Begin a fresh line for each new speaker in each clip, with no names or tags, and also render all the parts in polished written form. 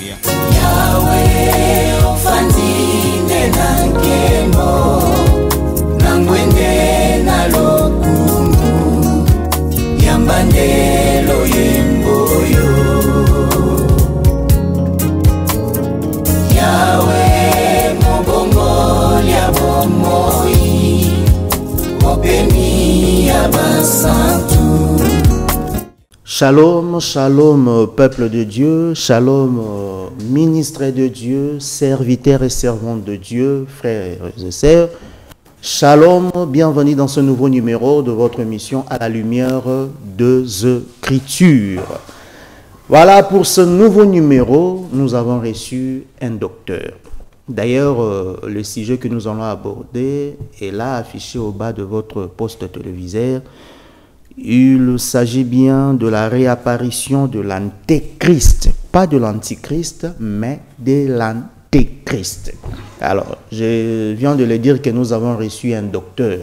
koya.
Yahweh ofandine na nkemo na ngwende na lokumu yambandelo yemboyo. Yahweh mobongo lya bomoi opemi ya basantu.
Shalom, shalom, peuple de Dieu, shalom, ministres de Dieu, serviteurs et servantes de Dieu, frères et sœurs. Shalom, bienvenue dans ce nouveau numéro de votre émission à la lumière des Écritures. Voilà, pour ce nouveau numéro, nous avons reçu un docteur. D'ailleurs, le sujet que nous allons aborder est là affiché au bas de votre poste téléviseur. Il s'agit bien de la réapparition de l'antéchrist, pas de l'antichrist, mais de l'antéchrist. Alors, je viens de le dire que nous avons reçu un docteur.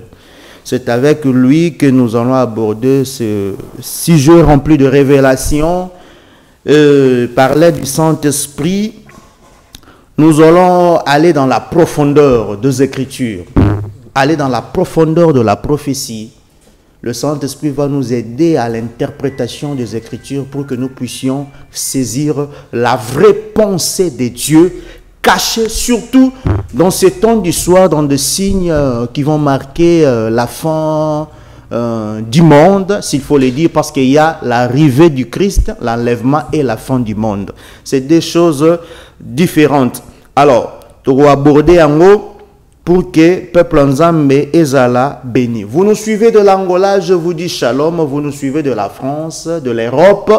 C'est avec lui que nous allons aborder ce sujet rempli de révélations, par l'aide du Saint-Esprit. Nous allons aller dans la profondeur des Écritures, aller dans la profondeur de la prophétie. Le Saint-Esprit va nous aider à l'interprétation des Écritures pour que nous puissions saisir la vraie pensée de Dieu, cachée surtout dans ces temps du soir, dans des signes qui vont marquer la fin du monde, s'il faut le dire, parce qu'il y a l'arrivée du Christ, l'enlèvement et la fin du monde. C'est des choses différentes. Alors, tu vas aborder en haut pour que peuple Nzambe ezala béni. Vous nous suivez de l'Angola, je vous dis shalom. Vous nous suivez de la France, de l'Europe,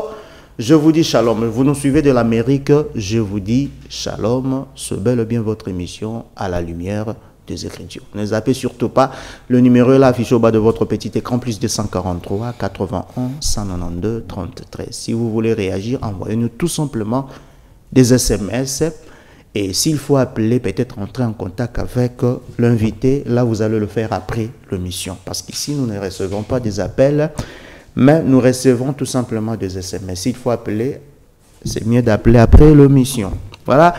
je vous dis shalom. Vous nous suivez de l'Amérique, je vous dis shalom. C'est bel et bien votre émission à la lumière des Écritures. Ne zappez surtout pas, le numéro est là affiché au bas de votre petit écran, plus 243 81 192 33. Si vous voulez réagir, envoyez-nous tout simplement des SMS. Et s'il faut appeler, peut-être entrer en contact avec l'invité, là vous allez le faire après l'émission. Parce qu'ici nous ne recevons pas des appels, mais nous recevons tout simplement des SMS. S'il faut appeler, c'est mieux d'appeler après l'émission. Voilà.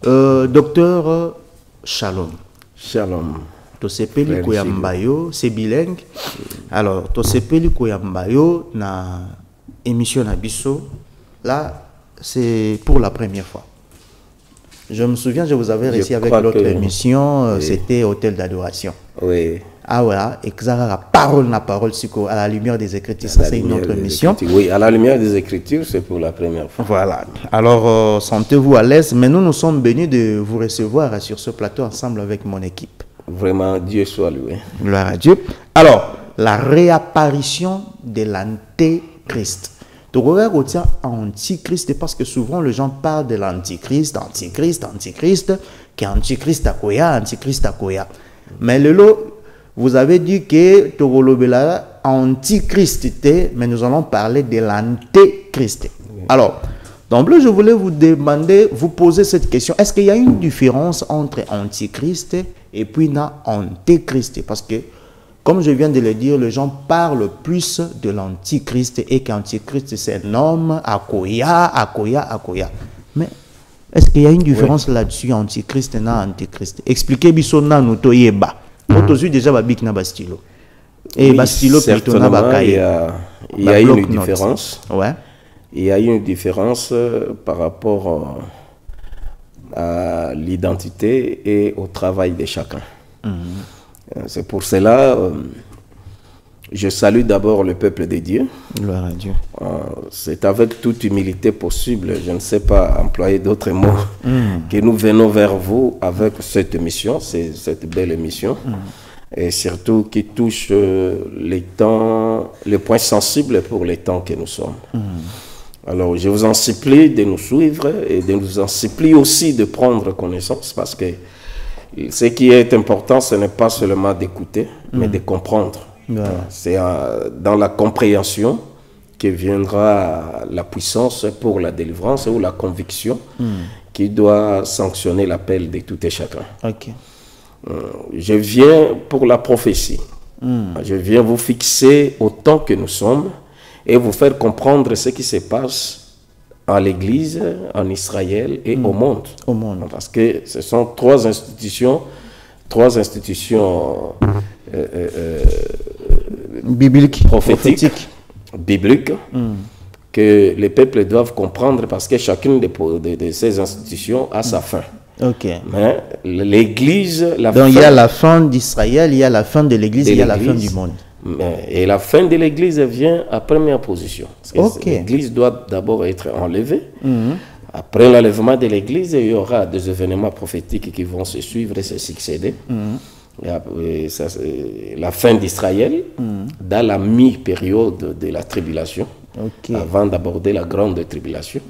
Docteur Shalom.
Shalom.
Tosepeli Koyambayo, c'est bilingue. Alors, Tosepeli Koyambayo, na émission Nabiso, là, c'est pour la première fois. Je me souviens, je vous avais réussi avec l'autre émission, oui. C'était Hôtel d'Adoration.
Oui.
Ah voilà, et que ça la parole à la lumière des Écritures, ça c'est une autre émission.
Oui, à la lumière des Écritures, c'est pour la première fois.
Voilà, alors sentez-vous à l'aise, mais nous sommes bénis de vous recevoir sur ce plateau ensemble avec mon équipe.
Vraiment, Dieu soit loué.
Gloire à Dieu. Alors, la réapparition de l'antéchrist. Donc, on va dire antichrist parce que souvent les gens parlent de l'antichrist, antichrist, qui est antichrist à koya. Mais le lot, vous avez dit que Togolobela antichrist, mais nous allons parler de l'antéchrist. Alors, d'emblée, je voulais vous demander, vous poser cette question. Est-ce qu'il y a une différence entre antichrist et puis antéchrist? Parce que comme je viens de le dire, les gens parlent plus de l'antichrist et qu'antichrist c'est un homme, akoya. Mais est-ce qu'il y a une différence là-dessus, antichrist et antichrist? Expliquez-moi ça, nous toyeba. Aujourd'hui déjà babik na bastilo. Et bastilo plutôt na bakaye.
Il y a une différence.
Ouais.
Il y a une différence par rapport à l'identité et au travail de chacun. C'est pour cela, je salue d'abord le peuple de Dieu.
Gloire à Dieu.
C'est avec toute humilité possible, je ne sais pas employer d'autres mots, que nous venons vers vous avec cette émission, cette belle émission, et surtout qui touche les points sensibles pour les temps que nous sommes. Alors, je vous en supplie de nous suivre et de nous en supplie aussi de prendre connaissance parce que ce qui est important, ce n'est pas seulement d'écouter, mais de comprendre. Voilà. C'est dans la compréhension que viendra la puissance pour la délivrance ou la conviction qui doit sanctionner l'appel de tout et chacun.
Okay.
Je viens pour la prophétie. Je viens vous fixer au temps que nous sommes et vous faire comprendre ce qui se passe à l'Église, en Israël et au monde.
Au monde.
Parce que ce sont trois institutions
Biblique.
prophétiques, bibliques, que les peuples doivent comprendre parce que chacune de ces institutions a sa fin.
Ok.
Mais l'Église...
Donc il y a la fin d'Israël, il y a la fin de l'Église, il y a la fin du monde.
Et la fin de l'Église vient à première position. Parce que l'Église doit d'abord être enlevée. Après l'enlèvement de l'Église, il y aura des événements prophétiques qui vont se suivre et se succéder. La fin d'Israël, dans la mi-période de la tribulation, avant d'aborder la grande tribulation.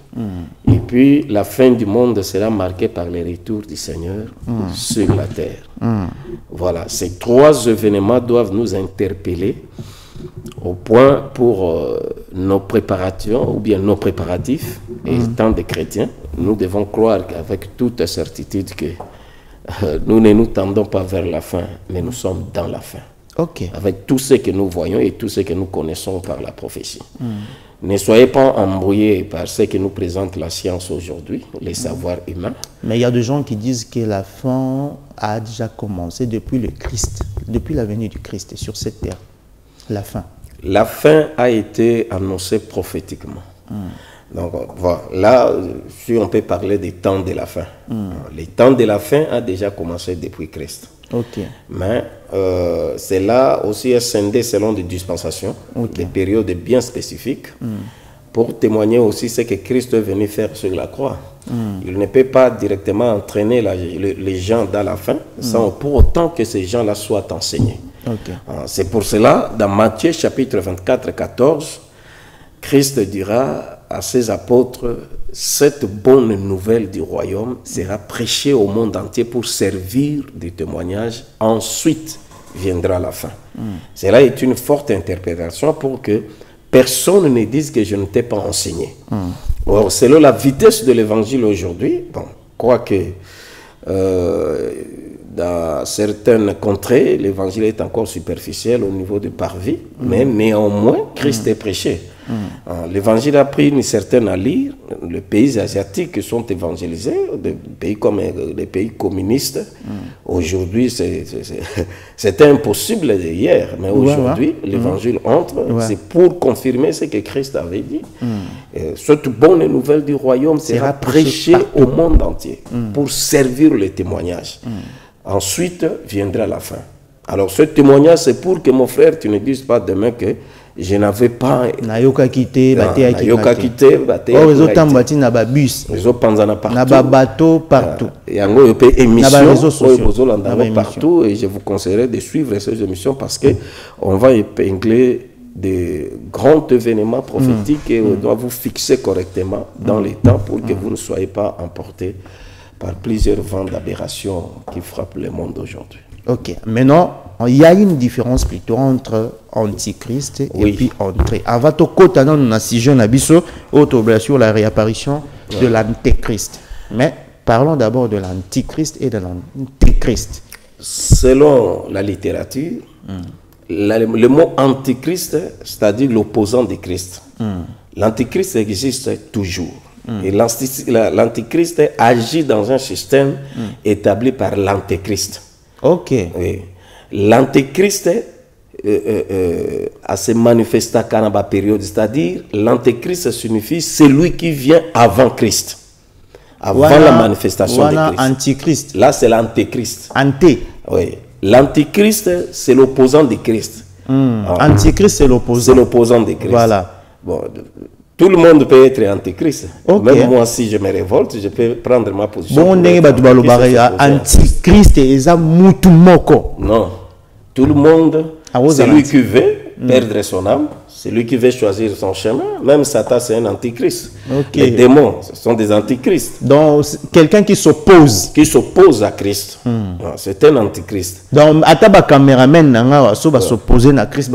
Et puis la fin du monde sera marquée par le retour du Seigneur sur la terre. Voilà, ces trois événements doivent nous interpeller au point pour nos préparations ou bien nos préparatifs, étant des chrétiens, nous devons croire avec toute certitude que nous ne nous tendons pas vers la fin, mais nous sommes dans la fin. Avec tout ce que nous voyons et tout ce que nous connaissons par la prophétie. Ne soyez pas embrouillés par ce que nous présente la science aujourd'hui, les savoirs humains.
Mais il y a des gens qui disent que la fin a déjà commencé depuis le Christ, depuis la venue du Christ sur cette terre. La fin.
La fin a été annoncée prophétiquement. Donc voilà, là, si on peut parler des temps de la fin. Les temps de la fin a déjà commencé depuis Christ. Mais cela aussi est scindé selon des dispensations, des périodes bien spécifiques, pour témoigner aussi ce que Christ est venu faire sur la croix. Il ne peut pas directement entraîner les gens dans la fin, sans pour autant que ces gens-là soient enseignés. C'est pour cela, dans Matthieu chapitre 24, 14, Christ dira à ses apôtres, cette bonne nouvelle du royaume sera prêchée au monde entier pour servir de témoignage. Ensuite viendra la fin. Cela est une forte interprétation pour que personne ne dise que je ne t'ai pas enseigné. Or, selon la vitesse de l'évangile aujourd'hui, bon, quoique dans certaines contrées, l'évangile est encore superficiel au niveau du parvis, mais néanmoins, Christ est prêché. L'évangile a pris une certaine allure. Les pays asiatiques sont évangélisés, des pays comme les pays communistes. Aujourd'hui, c'était impossible hier, mais aujourd'hui, l'évangile entre. C'est pour confirmer ce que Christ avait dit. Cette bonne nouvelle du royaume sera prêchée au monde entier pour servir le témoignage. Ensuite viendra la fin. Alors ce témoignage, c'est pour que mon frère, tu ne dises pas demain que je n'avais pas...
Nayoka quitté,
nayoka quitté,
réseau tambati na ba bus.
Réseau panzana partout.
Na ba bateau partout.
Yango yope émission.
Na ba réseaux sociaux.
Partout, et je vous conseillerais de suivre ces émissions parce que on va épingler des grands événements prophétiques et on doit vous fixer correctement dans les temps pour que vous ne soyez pas emportés par plusieurs vents d'aberration qui frappent le monde aujourd'hui.
Ok. Maintenant, il y a une différence plutôt entre antichrist et puis entrée. Avant tout, quand on a si jeune abisso, sur la réapparition de l'antéchrist. Mais parlons d'abord de l'antichrist et de l'antéchrist.
Selon la littérature, le mot antichrist, c'est-à-dire l'opposant de Christ. L'antichrist existe toujours. Et l'antichrist agit dans un système établi par l'antéchrist. Oui. L'antéchrist a se manifesté à la période, c'est-à-dire l'antéchrist signifie celui qui vient avant Christ, avant la manifestation de Christ.
Antichrist.
Là, c'est l'antéchrist. Oui. L'antéchrist, c'est l'opposant de Christ.
Antichrist, c'est l'opposant.
C'est l'opposant de Christ.
Voilà.
Bon, tout le monde peut être antéchrist. Même moi, si je me révolte, je peux prendre ma position.
Bon, antichrist et moko.
Non. Tout le monde, celui qui veut perdre son âme, celui qui veut choisir son chemin, même Satan, c'est un antichrist. Les démons, ce sont des antichrists.
Donc, quelqu'un qui s'oppose.
Qui s'oppose à Christ. C'est un antichrist.
Donc, ataba caméraman, s'opposer à Christ,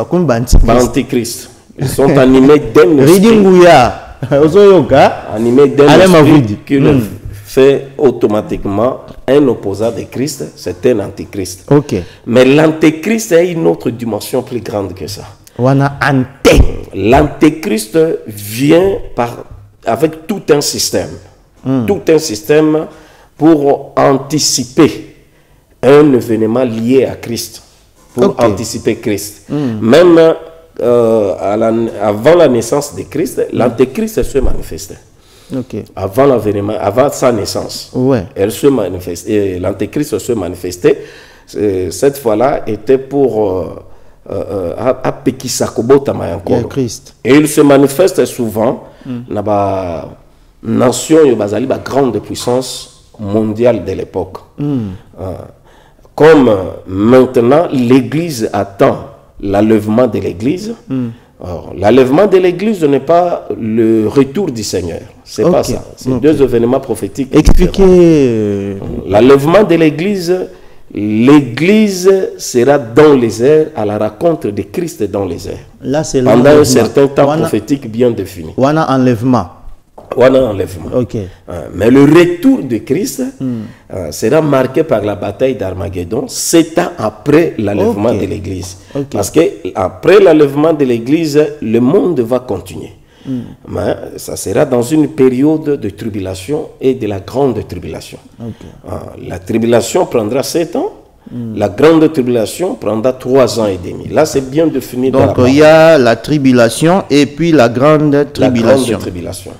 antichrist. Ils sont animés d'un esprit. Animés d'un esprit qui le fait automatiquement un opposant de Christ, c'est un antichrist. Mais l'antéchrist a une autre dimension plus grande que ça. L'antéchrist vient par avec tout un système. Tout un système pour anticiper un événement lié à Christ. Pour anticiper Christ. Même avant la naissance de Christ, l'antéchrist se manifestait. Avant l'avènement, avant sa naissance, elle se manifestait. L'antéchrist se manifestait. Cette fois-là était pour Christ. Et il se manifeste souvent dans la nation la grande puissance mondiale de l'époque. Comme maintenant l'Église attend l'enlèvement de l'Église. L'enlèvement de l'Église n'est pas le retour du Seigneur. C'est pas ça. C'est deux événements prophétiques.
Expliquez.
L'enlèvement de l'Église, l'Église sera dans les airs à la rencontre de Christ dans les airs.
Là, c'est
pendant un certain temps prophétique bien défini.
On a enlèvement.
Mais le retour de Christ sera marqué par la bataille d'Armageddon 7 ans après l'enlèvement de l'Église. Parce qu'après l'enlèvement de l'Église, le monde va continuer. Mais ça sera dans une période de tribulation et de la grande tribulation. La tribulation prendra 7 ans. La grande tribulation prendra 3 ans et demi. Là, c'est bien défini.
Donc, il y a la tribulation et puis la grande tribulation.
La grande tribulation.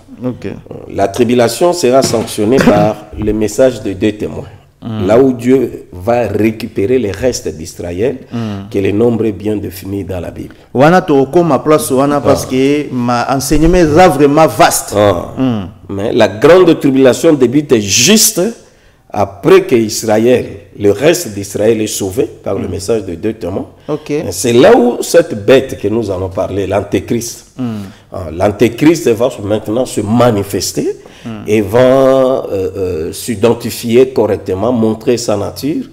La tribulation sera sanctionnée par le message de 2 témoins. Là où Dieu va récupérer les restes d'Israël, que le nombre est bien défini dans la Bible.
Parce que ma enseignement est vraiment vaste.
Mais la grande tribulation débute juste après que Israël, le reste d'Israël est sauvé par le message de 2 témoins. C'est là où cette bête que nous allons parler, l'antéchrist, l'antéchrist va maintenant se manifester et va s'identifier correctement, montrer sa nature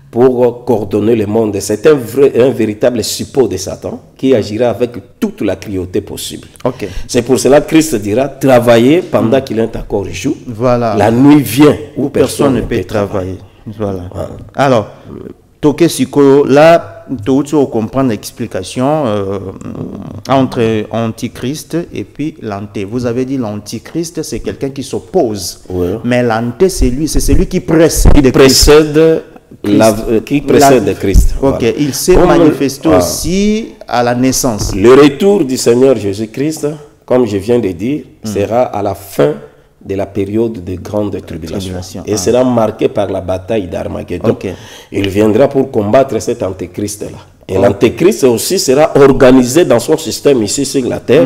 pour coordonner le monde. C'est un véritable suppôt de Satan qui agira avec toute la cruauté possible. C'est pour cela que Christ dira travailler pendant qu'il est encore jour. La nuit vient où personne ne peut travailler.
Alors, Toke Siko, là, tu comprendre l'explication entre antichrist et puis l'anté. Vous avez dit l'antichrist, c'est quelqu'un qui s'oppose. Mais l'anté, c'est celui qui précède Christ.
Qui précède Christ.
Il s'est manifesté aussi à la naissance.
Le retour du Seigneur Jésus-Christ, comme je viens de dire, sera à la fin de la période de grande tribulation. Et sera marqué par la bataille d'Armageddon. Il viendra pour combattre cet antéchrist-là. Et l'antéchrist aussi sera organisé dans son système ici sur la terre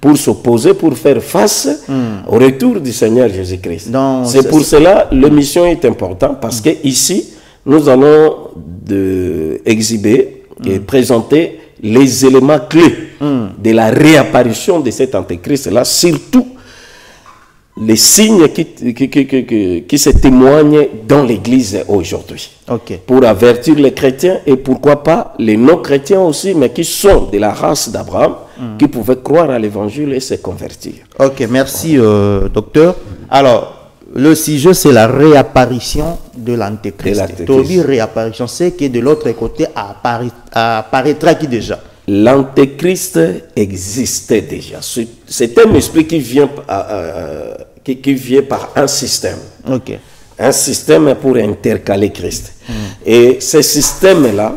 pour s'opposer, pour faire face au retour du Seigneur Jésus-Christ. C'est pour cela que l'émission est importante parce que ici, nous allons exhiber et présenter les éléments clés de la réapparition de cet antéchrist-là, surtout les signes qui se témoignent dans l'Église aujourd'hui. Pour avertir les chrétiens et pourquoi pas les non-chrétiens aussi, mais qui sont de la race d'Abraham, qui pouvaient croire à l'Évangile et se convertir.
Merci docteur. Alors, le sujet, c'est la réapparition de l'antéchrist. Réapparition, c'est que de l'autre côté apparaîtra qui déjà?
L'antéchrist existait déjà. C'est un esprit qui vient par un système. Un système pour intercaler Christ. Et ce système-là,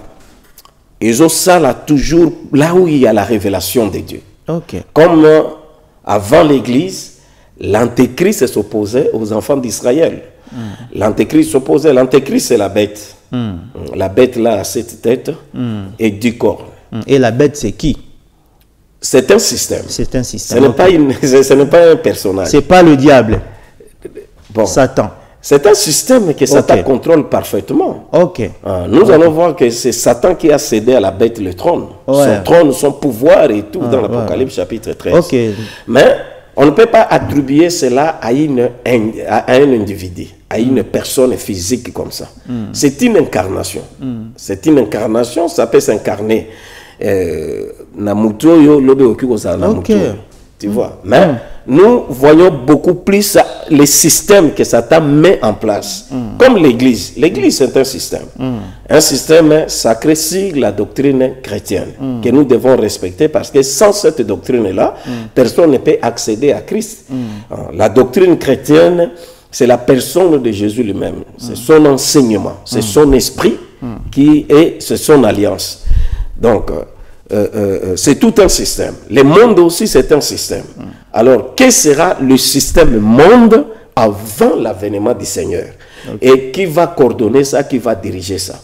ils ont ça là, toujours là où il y a la révélation de Dieu. Comme avant l'Église, l'antéchrist s'opposait aux enfants d'Israël. L'antéchrist s'opposait. L'antéchrist, c'est la bête. La bête là a 7 têtes et 10 cornes.
Et la bête, c'est qui?
C'est un système.
C'est un système.
Ce n'est pas un personnage.
C'est pas le diable. Satan.
C'est un système que Satan contrôle parfaitement. Nous allons voir que c'est Satan qui a cédé à la bête le trône. Son trône, son pouvoir et tout dans l'Apocalypse chapitre 13. Mais on ne peut pas attribuer cela à un individu, à une personne physique comme ça. C'est une incarnation. C'est une incarnation, ça peut s'incarner. Tu vois. Mais nous voyons beaucoup plus les systèmes que Satan met en place, comme l'Église. L'Église, c'est un système. Un système sacré sur la doctrine chrétienne, que nous devons respecter, parce que sans cette doctrine-là, personne ne peut accéder à Christ. La doctrine chrétienne, c'est la personne de Jésus lui-même. C'est son enseignement, c'est son esprit, c'est son alliance. Donc, c'est tout un système. Le monde aussi, c'est un système. Alors, quel sera le système monde avant l'avènement du Seigneur? Et qui va coordonner ça, qui va diriger ça?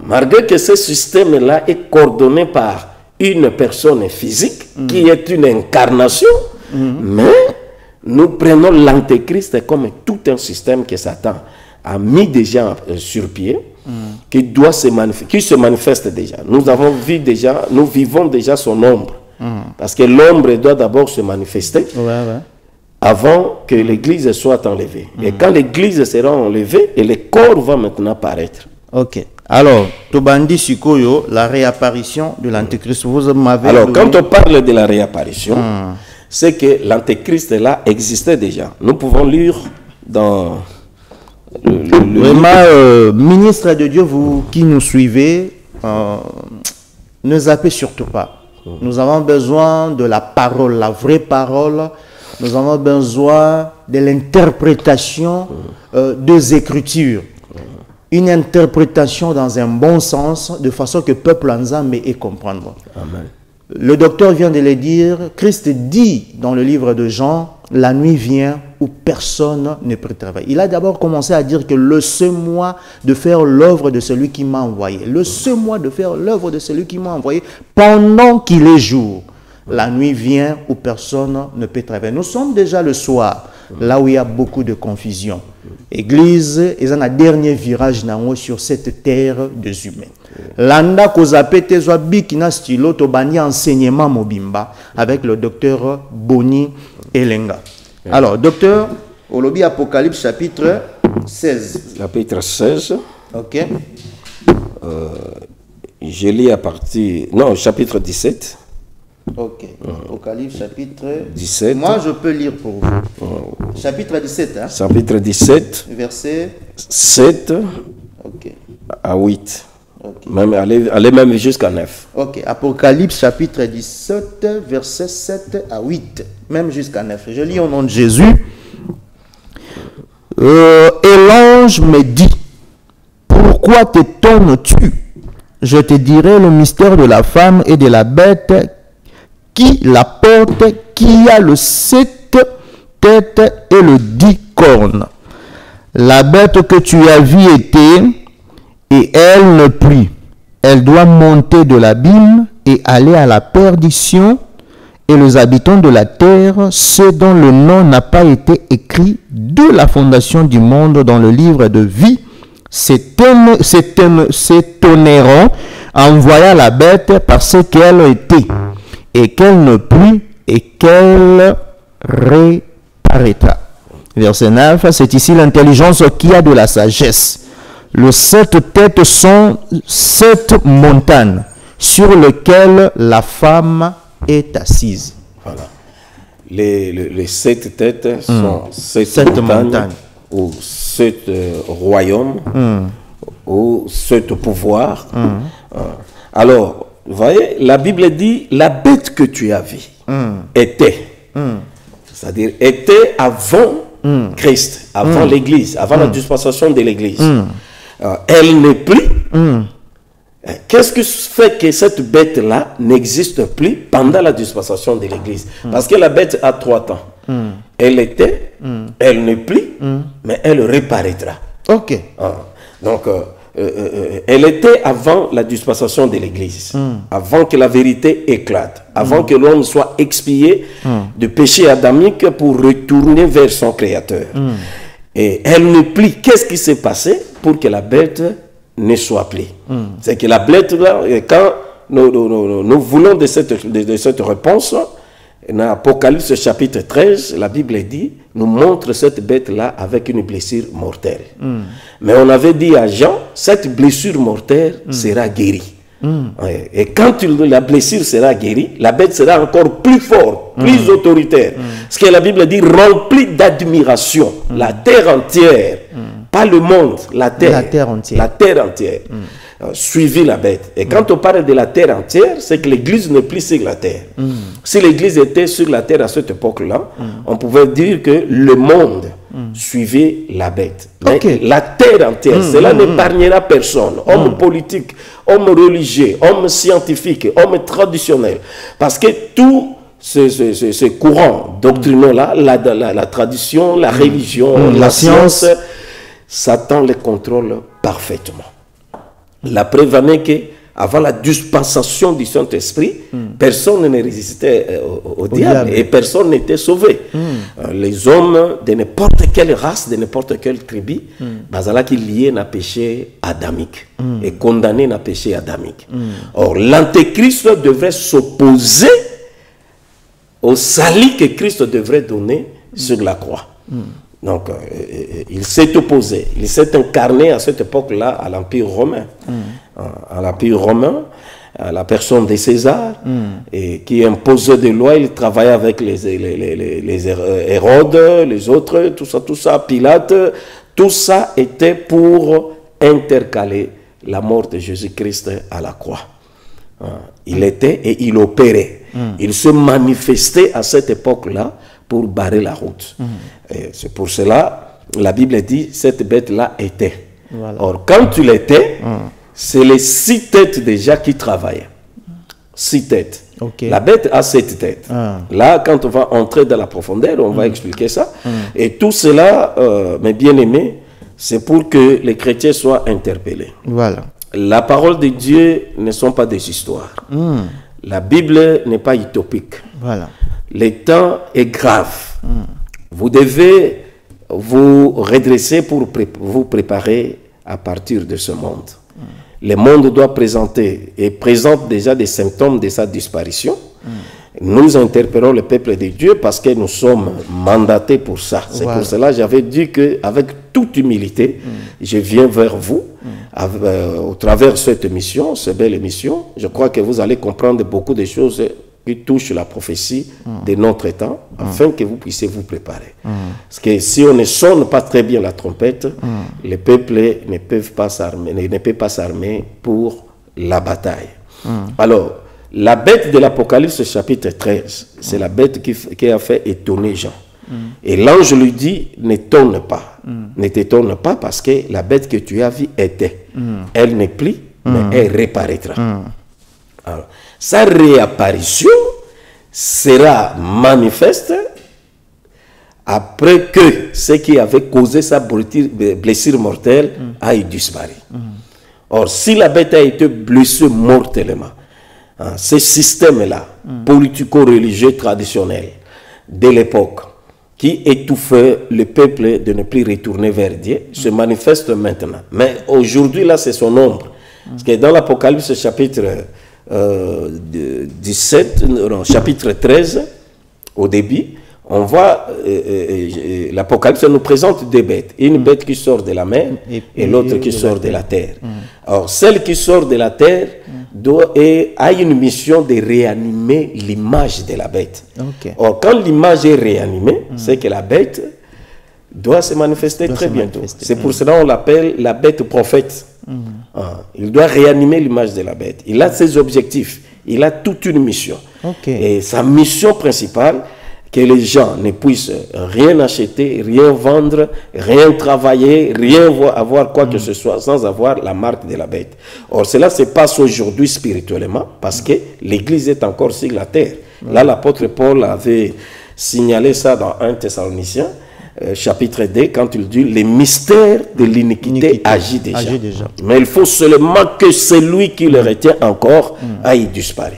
Malgré que ce système-là est coordonné par une personne physique, qui est une incarnation, mais nous prenons l'antéchrist comme tout un système que Satan a mis déjà sur pied, qui se manifeste déjà. Nous avons vu déjà, nous vivons déjà son ombre. Parce que l'ombre doit d'abord se manifester avant que l'église soit enlevée. Et quand l'église sera enlevée, et le corps va maintenant paraître.
Ok. Alors, Tobandi Sikoyo, la réapparition de l'antéchrist, vous m'avez...
Alors, quand on parle de la réapparition, c'est que l'antéchrist là existait déjà. Nous pouvons lire dans...
Vraiment, ministre de Dieu, vous qui nous suivez, ne zappez surtout pas. Nous avons besoin de la parole, la vraie parole. Nous avons besoin de l'interprétation des Écritures. Une interprétation dans un bon sens, de façon que le peuple Nzambe ait comprendre.
Amen.
Le docteur vient de le dire, Christ dit dans le livre de Jean, la nuit vient où personne ne peut travailler. Il a d'abord commencé à dire que le seul moi de faire l'œuvre de celui qui m'a envoyé. Le seul moi de faire l'œuvre de celui qui m'a envoyé pendant qu'il est jour. La nuit vient où personne ne peut travailler. Nous sommes déjà le soir, là où il y a beaucoup de confusion. Église est un dernier virage sur cette terre des humains. Landa kozapete zwa bikina stilo to bani enseignement mobimba avec le docteur Boni Elenga. Alors, docteur, au lobby Apocalypse chapitre 16.
Chapitre 16.
Ok.
Je lis à partir... Non, chapitre 17.
Ok. Apocalypse chapitre
17.
Moi, je peux lire pour vous. Chapitre 17. Hein?
Chapitre 17.
Verset
7 à 8. Okay. Même, allez même jusqu'à 9.
Ok. Apocalypse chapitre 17, verset 7 à 8. Même jusqu'à 9. Je lis au nom de Jésus. Et l'ange me dit, pourquoi t'étonnes-tu? Je te dirai le mystère de la femme et de la bête qui la porte, qui a le 7 têtes et le 10 cornes. La bête que tu as vue était, et elle ne plus. Elle doit monter de l'abîme et aller à la perdition, et les habitants de la terre, ceux dont le nom n'a pas été écrit de la fondation du monde dans le livre de vie, s'étonneront en voyant la bête parce qu'elle était, et qu'elle ne plus, et qu'elle réapparaîtra. Verset 9, c'est ici l'intelligence qui a de la sagesse. Les 7 têtes sont 7 montagnes sur lesquelles la femme est assise.
Voilà. Les 7 têtes sont 7 montagnes, ou 7 royaumes, ou 7 pouvoirs. Alors, vous voyez, la Bible dit, la bête que tu as vue était. C'est-à-dire, était avant Christ, avant l'Église, avant la dispensation de l'Église. Elle n'est plus. Qu'est-ce qui fait que cette bête-là n'existe plus pendant la dispensation de l'Église? Parce que la bête a 3 temps. Elle était, elle n'est plus, mais elle reparaîtra.
Ok.
Donc, elle était avant la dispensation de l'Église, avant que la vérité éclate, avant que l'homme soit expié du péché adamique pour retourner vers son Créateur. Et elle ne plus. Qu'est-ce qui s'est passé pour que la bête ne soit plus? C'est que la bête, là, quand nous voulons de cette réponse, dans Apocalypse chapitre 13, la Bible dit, nous montre cette bête-là avec une blessure mortelle. Mais on avait dit à Jean, cette blessure mortelle sera guérie. Ouais. Et quand la blessure sera guérie, la bête sera encore plus forte, plus autoritaire. Ce que la Bible dit, remplie d'admiration. La terre entière, pas le monde, la terre.
La terre entière.
La terre entière. Suivi la bête. Et quand on parle de la terre entière, c'est que l'église n'est plus sur la terre. Si l'église était sur la terre à cette époque-là, on pouvait dire que le monde suivait la bête. Mais la terre entière, cela n'épargnera personne. Homme politique, homme religieux, homme scientifique, homme traditionnel. Parce que tout ce courant doctrinal-là, la tradition, la religion, la science, Satan les contrôle parfaitement. La preuve en est qu'avant la dispensation du Saint-Esprit, personne ne résistait au diable et personne n'était sauvé. Les hommes de n'importe quelle race, de n'importe quelle tribu, bazala qui lié na péché adamique et condamné na péché adamique. Or, l'antéchrist devrait s'opposer au salut que Christ devrait donner sur la croix. Donc, il s'est opposé, il s'est incarné à cette époque-là à l'Empire romain. À l'Empire romain, à la personne de César, et qui imposait des lois, il travaillait avec les Hérodes, les autres, tout ça, Pilate. Tout ça était pour intercaler la mort de Jésus-Christ à la croix. Il était et il opérait. Il se manifestait à cette époque-là pour barrer la route. C'est pour cela, la Bible dit, cette bête-là était. Voilà. Or, quand tu l'étais, c'est les 6 têtes déjà qui travaillaient. 6 têtes. La bête a 7 têtes. Là, quand on va entrer dans la profondeur, on va expliquer ça. Et tout cela, mes bien-aimés, c'est pour que les chrétiens soient interpellés. Voilà. La parole de Dieu ne sont pas des histoires. La Bible n'est pas utopique. Voilà. Le temps est grave. Vous devez vous redresser pour vous préparer à partir de ce monde. Le monde doit présenter et présente déjà des symptômes de sa disparition. Nous interpellons le peuple de Dieu parce que nous sommes mandatés pour ça. C'est pour cela que j'avais dit qu'avec toute humilité, je viens vers vous au travers de cette émission, cette belle émission. Je crois que vous allez comprendre beaucoup de choses qui touchent la prophétie de notre temps, afin que vous puissiez vous préparer. Parce que si on ne sonne pas très bien la trompette, les peuples ne peuvent pas s'armer pour la bataille. Alors, la bête de l'Apocalypse chapitre 13, c'est la bête qui a fait étonner Jean. Et l'ange lui dit, n'étonne pas. Ne t'étonne pas parce que la bête que tu as vue était. Elle n'est plus, mais elle reparaîtra. Alors, sa réapparition sera manifeste après que ce qui avait causé sa blessure mortelle ait disparu. Or, si la bête a été blessée mortellement, ce système-là, politico-religieux traditionnel de l'époque, qui étouffait le peuple de ne plus retourner vers Dieu, se manifeste maintenant. Mais aujourd'hui, là, c'est son ombre. Parce que dans l'Apocalypse chapitre chapitre 13, au début, on voit l'Apocalypse nous présente 2 bêtes. Une bête qui sort de la mer et l'autre qui sort de la terre. Or, celle qui sort de la terre a une mission de réanimer l'image de la bête. Or, quand l'image est réanimée, c'est que la bête doit se manifester très bientôt. C'est pour cela qu'on l'appelle la bête prophète. Il doit réanimer l'image de la bête. Il a ses objectifs. Il a toute une mission. Et sa mission principale, que les gens ne puissent rien acheter, rien vendre, rien travailler, rien avoir quoi que ce soit sans avoir la marque de la bête. Or, cela se passe aujourd'hui spirituellement parce que l'Église est encore sur la terre. Là, l'apôtre Paul avait signalé ça dans 1 Thessaloniciens, chapitre 2, quand il dit « Les mystères de l'iniquité agit déjà. Mais il faut seulement que celui qui le retient encore aille disparaître. »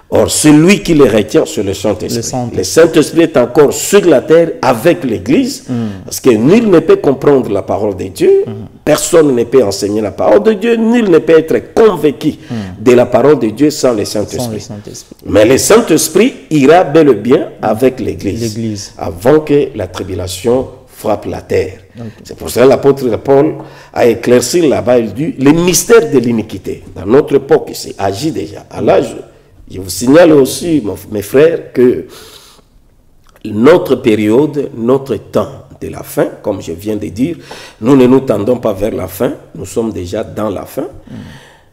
Or, celui qui le retient, c'est le Saint-Esprit. Le Saint-Esprit est encore sur la terre avec l'Église, parce que nul ne peut comprendre la parole de Dieu, personne ne peut enseigner la parole de Dieu, nul ne peut être convaincu de la parole de Dieu sans le Saint-Esprit. Mais le Saint-Esprit ira bel et bien avec l'Église, avant que la tribulation frappe la terre. C'est pour ça que l'apôtre Paul a éclairci là-bas, il dit, les mystères de l'iniquité, dans notre époque, c'est agi déjà. Alors, je vous signale aussi, mes frères, que notre période, notre temps de la fin, comme je viens de dire, nous ne nous tendons pas vers la fin, nous sommes déjà dans la fin.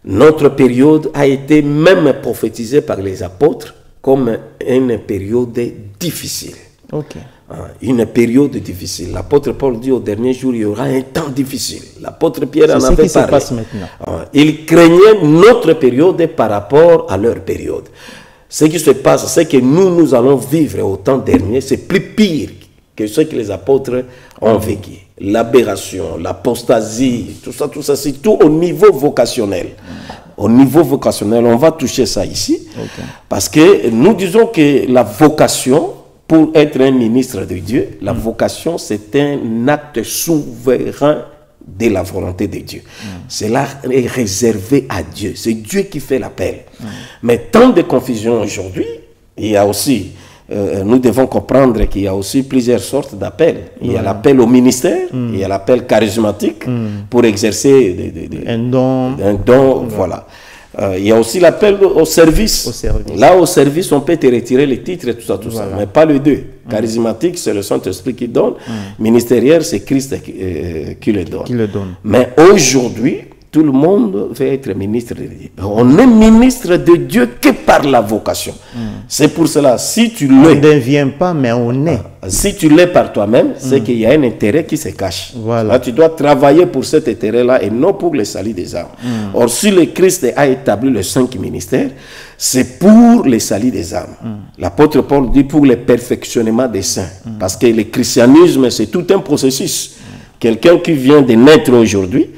Notre période a été même prophétisée par les apôtres comme une période difficile. Une période difficile. L'apôtre Paul dit au dernier jour, il y aura un temps difficile. L'apôtre Pierre en avait parlé. Il craignait notre période par rapport à leur période. Ce qui se passe, c'est que nous allons vivre au temps dernier, c'est plus pire que ce que les apôtres ont vécu. L'aberration, l'apostasie, tout ça, c'est tout au niveau vocationnel. Au niveau vocationnel, on va toucher ça ici. Parce que nous disons que la vocation, pour être un ministre de Dieu, la vocation, c'est un acte souverain de la volonté de Dieu. Cela est réservé à Dieu. C'est Dieu qui fait l'appel. Mais tant de confusion aujourd'hui, il y a aussi... nous devons comprendre qu'il y a aussi plusieurs sortes d'appels. Il y a l'appel au ministère, il y a l'appel charismatique pour exercer un don, voilà. Il y a aussi l'appel au service. Là, au service, on peut te retirer les titres et tout ça, mais pas les deux. Charismatique, c'est le Saint-Esprit qui donne. Ministériel, c'est Christ qui le donne. Mais aujourd'hui, tout le monde veut être ministre de Dieu. On est ministre de Dieu que par la vocation. C'est pour cela, si tu l'es...
On ne devient pas, mais on est.
Si tu l'es par toi-même, c'est qu'il y a un intérêt qui se cache. Là, tu dois travailler pour cet intérêt-là et non pour le salut des âmes. Or, si le Christ a établi les 5 ministères, c'est pour le salut des âmes. L'apôtre Paul dit pour le perfectionnement des saints. Parce que le christianisme, c'est tout un processus. Quelqu'un qui vient de naître aujourd'hui,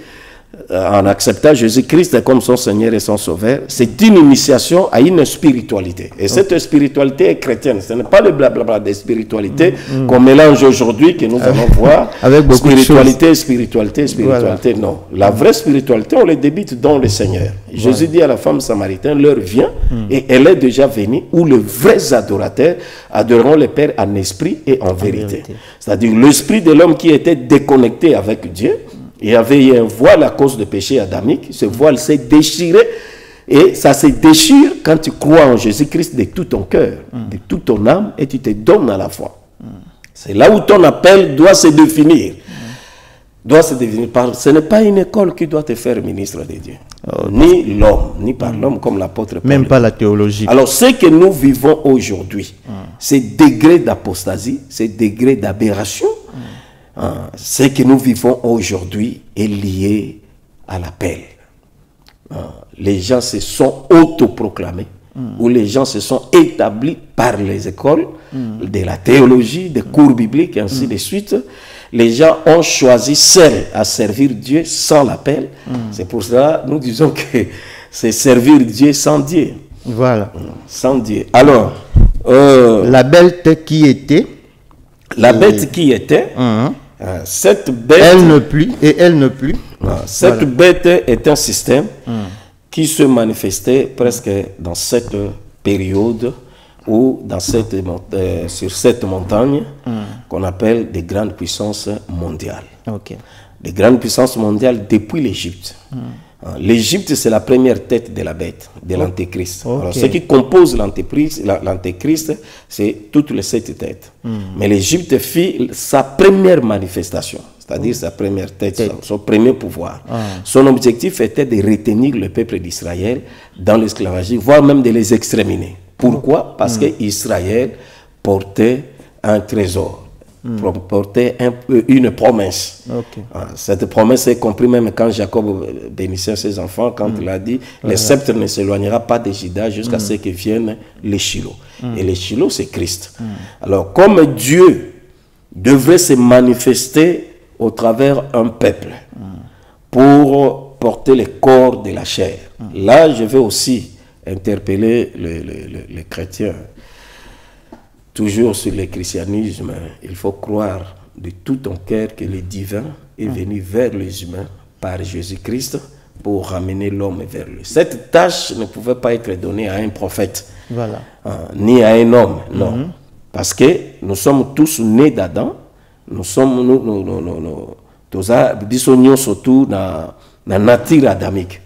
en acceptant Jésus-Christ comme son Seigneur et son Sauveur, c'est une initiation à une spiritualité. Et cette spiritualité est chrétienne. Ce n'est pas le blablabla des spiritualités qu'on mélange aujourd'hui, que nous allons voir.
Avec beaucoup
spiritualité, spiritualité. Non. La vraie spiritualité, on les débite dans le Seigneur. Jésus dit à la femme samaritaine, l'heure vient, et elle est déjà venue, où les vrais adorateurs adoreront le Père en esprit et en vérité. C'est-à-dire l'esprit de l'homme qui était déconnecté avec Dieu. Il y avait eu un voile à cause du péché adamique. Ce voile s'est déchiré. Et ça se déchire quand tu crois en Jésus-Christ de tout ton cœur, de toute ton âme, et tu te donnes à la foi. C'est là où ton appel doit se définir. Ce n'est pas une école qui doit te faire ministre de Dieu. Ni l'homme, ni par l'homme comme l'apôtre Paul.
Même pas la théologie.
Alors ce que nous vivons aujourd'hui, ces degrés d'apostasie, ces degrés d'aberration, ce que nous vivons aujourd'hui est lié à l'appel. Les gens se sont autoproclamés, ou les gens se sont établis par les écoles de la théologie, des cours bibliques, et ainsi de suite. Les gens ont choisi seuls à servir Dieu sans l'appel. C'est pour cela que nous disons que c'est servir Dieu sans Dieu.
Voilà.
Sans Dieu. Alors,
la bête qui était.
La bête qui était. Cette bête,
elle ne plus et elle ne plus.
Cette bête est un système qui se manifestait presque dans cette période ou dans sur cette montagne qu'on appelle des grandes puissances mondiales. Des grandes puissances mondiales depuis l'Égypte. L'Égypte, c'est la première tête de la bête, de l'Antéchrist. Alors, ce qui compose l'Antéchrist, c'est toutes les 7 têtes. Mais l'Égypte fit sa première manifestation, c'est-à-dire sa première tête, son premier pouvoir. Son objectif était de retenir le peuple d'Israël dans l'esclavage, voire même de les exterminer. Pourquoi? Parce qu'Israël portait un trésor. Portait une promesse. Cette promesse est comprise même quand Jacob bénissait ses enfants, quand il a dit le sceptre ne s'éloignera pas de Juda jusqu'à ce que vienne les Shiloh. Et les Shiloh, c'est Christ. Alors, comme Dieu devrait se manifester au travers un peuple pour porter le corps de la chair, là, je vais aussi interpeller les chrétiens. Toujours sur le christianisme, il faut croire de tout ton cœur que le divin est venu vers les humains par Jésus-Christ pour ramener l'homme vers lui. Cette tâche ne pouvait pas être donnée à un prophète, ni à un homme, non. Parce que nous sommes tous nés d'Adam, nous sommes nous surtout dans la nature adamique.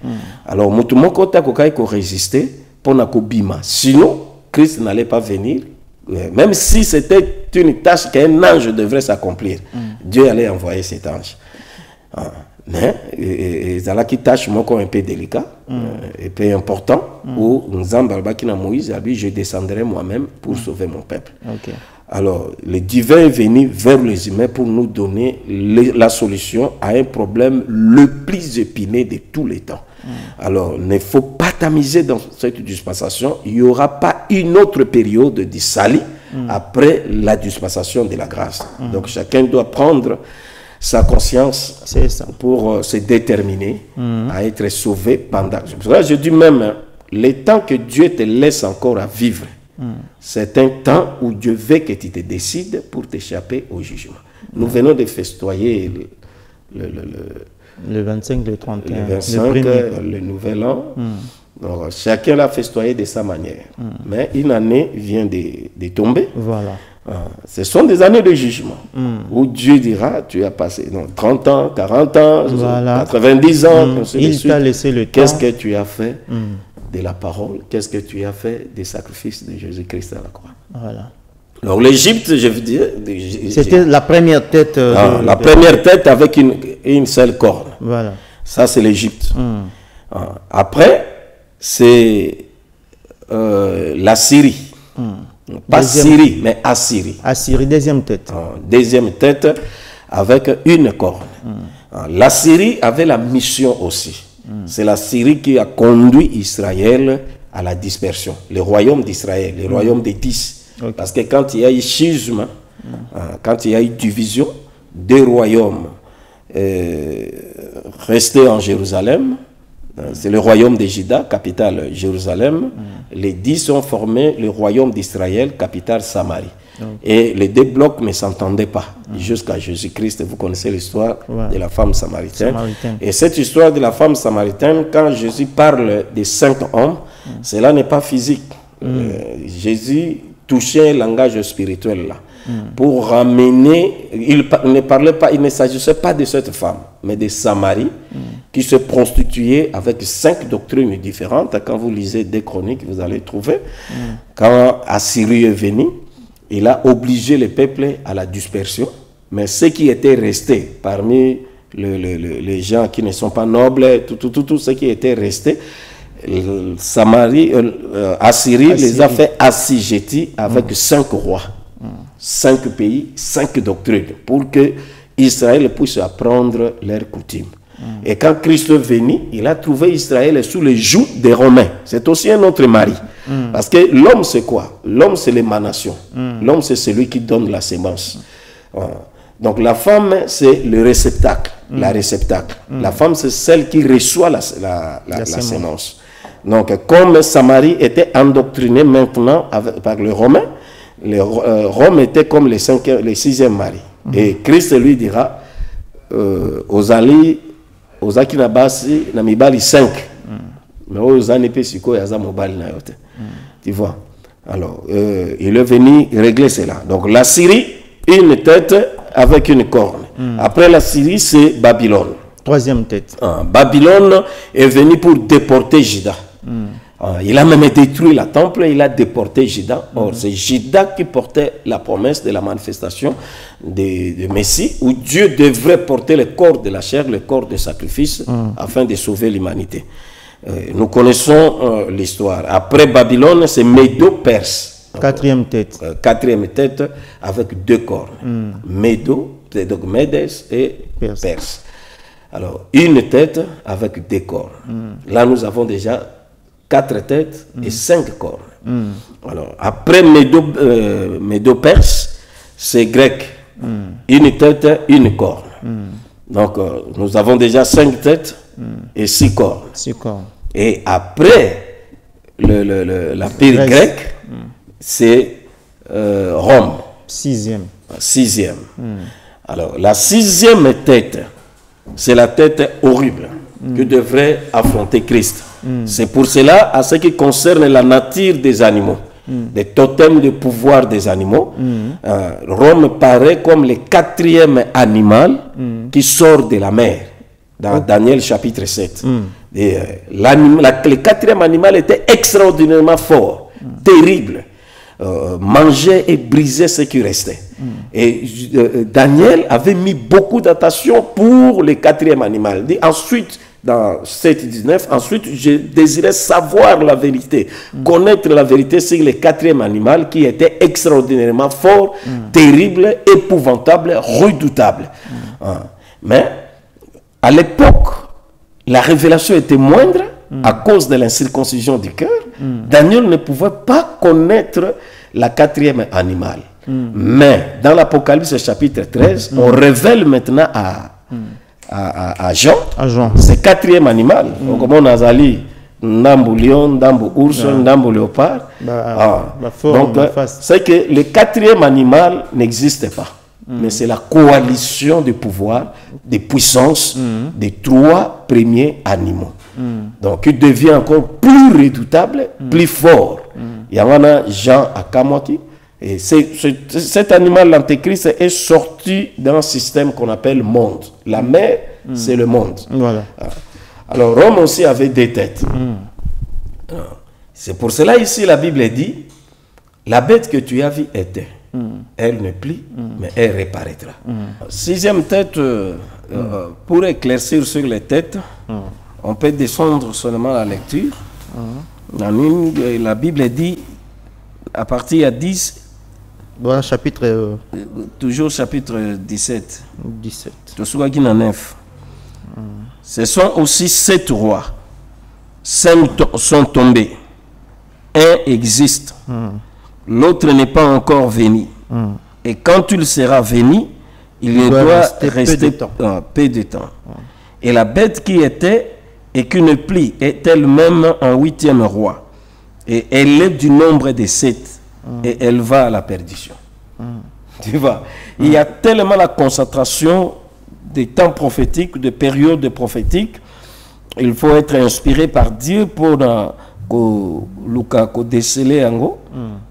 Alors mutu moko ta kokai ko résister pour na kobima, sinon Christ n'allait pas venir, même si c'était une tâche qu'un ange devrait s'accomplir. Dieu allait envoyer cet ange. Mais c'est qui tâche un peu délicat, un peu important, où Moïse a dit je descendrai moi-même pour sauver mon peuple.
Okay.
Alors, le divin est venu vers les humains pour nous donner la solution à un problème le plus épineux de tous les temps. Alors, il ne faut pas tamiser dans cette dispensation. Il n'y aura pas une autre période de salut après la dispensation de la grâce. Donc, chacun doit prendre sa conscience pour se déterminer à être sauvé pendant. Je dis même, le temps que Dieu te laisse encore à vivre, c'est un temps où Dieu veut que tu te décides pour t'échapper au jugement. Nous venons de festoyer
le 25, le 31,
le 25, le nouvel an. Donc, chacun l'a festoyé de sa manière. Mais une année vient de tomber.
Voilà.
Ce sont des années de jugement où Dieu dira, tu as passé 30 ans, 40 ans, voilà. 90 ans.
Il t'a laissé le temps.
Qu'est-ce que tu as fait de la parole? Qu'est-ce que tu as fait des sacrifices de Jésus-Christ à la croix?
Voilà.
Donc l'Égypte, je veux dire...
C'était la première tête.
La première tête avec une seule corne.
Voilà.
Ça, c'est l'Égypte. Après, c'est la Syrie. Pas Syrie, mais Assyrie.
Assyrie, deuxième tête.
Deuxième tête avec une corne. La Syrie avait la mission aussi. C'est la Syrie qui a conduit Israël à la dispersion. Le royaume d'Israël, le royaume des 10. Okay. Parce que quand il y a eu schisme, quand il y a eu division, deux royaumes restés en Jérusalem. C'est le royaume de Juda, capitale Jérusalem. Les 10 ont formé le royaume d'Israël, capitale Samarie. Et les deux blocs ne s'entendaient pas jusqu'à Jésus-Christ. Vous connaissez l'histoire de la femme samaritaine. Et cette histoire de la femme samaritaine, quand Jésus parle des 5 hommes, cela n'est pas physique. Jésus touchait un langage spirituel là. Pour ramener, il ne s'agissait pas de cette femme, mais de Samarie, qui se prostituait avec 5 doctrines différentes. Quand vous lisez des chroniques, vous allez trouver. Quand Assyrie est venu, il a obligé les peuples à la dispersion. Mais ceux qui étaient restés parmi les gens qui ne sont pas nobles, tout ceux qui étaient restés, Assyrie les a fait assujettis avec 5 rois. 5 pays, 5 doctrines, pour que Israël puisse apprendre leurs coutumes. Et quand Christ est venu, il a trouvé Israël sous les jougs des Romains. C'est aussi un autre mari. Parce que l'homme, c'est quoi? L'homme, c'est l'émanation. L'homme, c'est celui qui donne la sémence. Donc la femme, c'est le réceptacle, la réceptacle. La femme, c'est celle qui reçoit la sémence. Donc, comme Samarie était endoctrinée maintenant par les Romains, Rome était comme le 6e mari. Et Christ lui dira aux Ali, aux Akinabasi, Namibali 5. Mais aux Anipesiko, Yaza Mobali Nayote. Tu vois? Alors, il est venu régler cela. Donc, la Syrie, une tête avec une corne. Après la Syrie, c'est Babylone.
Troisième tête.
Babylone est venu pour déporter Juda. Il a même détruit la temple, il a déporté Juda. Or, c'est Juda qui portait la promesse de la manifestation de Messie, où Dieu devrait porter le corps de la chair, le corps de sacrifice, afin de sauver l'humanité. Nous connaissons l'histoire. Après Babylone, c'est Médo-Perse.
Quatrième tête.
Quatrième tête avec 2 cornes. Médo, donc Médès et Perse. Alors, une tête avec 2 cornes. Là, nous avons déjà 4 têtes et 5 cornes. Alors, après Médo-Perse, c'est grec. Une tête, une corne. Donc, nous avons déjà 5 têtes et 6 cornes.
6 cornes.
Et après l'empire grec, c'est Rome.
6e.
6e. Alors, la 6e tête, c'est la tête horrible que devrait affronter Christ. C'est pour cela, à ce qui concerne la nature des animaux, des totems de pouvoir des animaux. Rome paraît comme le 4e animal qui sort de la mer, dans Daniel chapitre 7. Et, le 4e animal était extraordinairement fort, terrible. Mangeait et brisait ce qui restait. Et Daniel avait mis beaucoup d'attention pour le 4e animal. Et ensuite, dans 7-19, ensuite, je désirais savoir la vérité, connaître la vérité sur le 4e animal qui était extraordinairement fort, terrible, épouvantable, redoutable. Mais à l'époque, la révélation était moindre à cause de l'incirconcision du cœur. Daniel ne pouvait pas connaître la 4e animal. Mais dans l'Apocalypse chapitre 13, on révèle maintenant à Jean, ce 4e animal. Comme on a dit, Ndambo lion, Ndambo ours, Ndambo léopard. Donc, c'est que le 4e animal n'existe pas. Mais c'est la coalition de pouvoirs, des puissances des 3 premiers animaux. Donc, il devient encore plus redoutable, plus fort. Il y en a Jean à Kamwaki. Et cet animal, l'antéchrist, est sorti d'un système qu'on appelle monde. La mer, c'est le monde. Voilà. Alors, Rome aussi avait 2 têtes. C'est pour cela, ici, la Bible dit, la bête que tu as vue était. Elle ne plie, mais elle reparaîtra. 6e tête, pour éclaircir sur les têtes, on peut descendre seulement la lecture. La Bible dit, à partir de 10,
voilà, chapitre...
toujours chapitre 17. 17. Ce sont aussi 7 rois. 5 sont tombés. Un existe. L'autre n'est pas encore venu. Et quand il sera venu, il doit rester peu de temps. Et la bête qui était et qui ne plie est elle-même un 8e roi. Et elle est du nombre des 7. Et elle va à la perdition. Tu vois, il y a tellement la concentration des temps prophétiques, de périodes prophétiques. Il faut être inspiré par Dieu pour déceler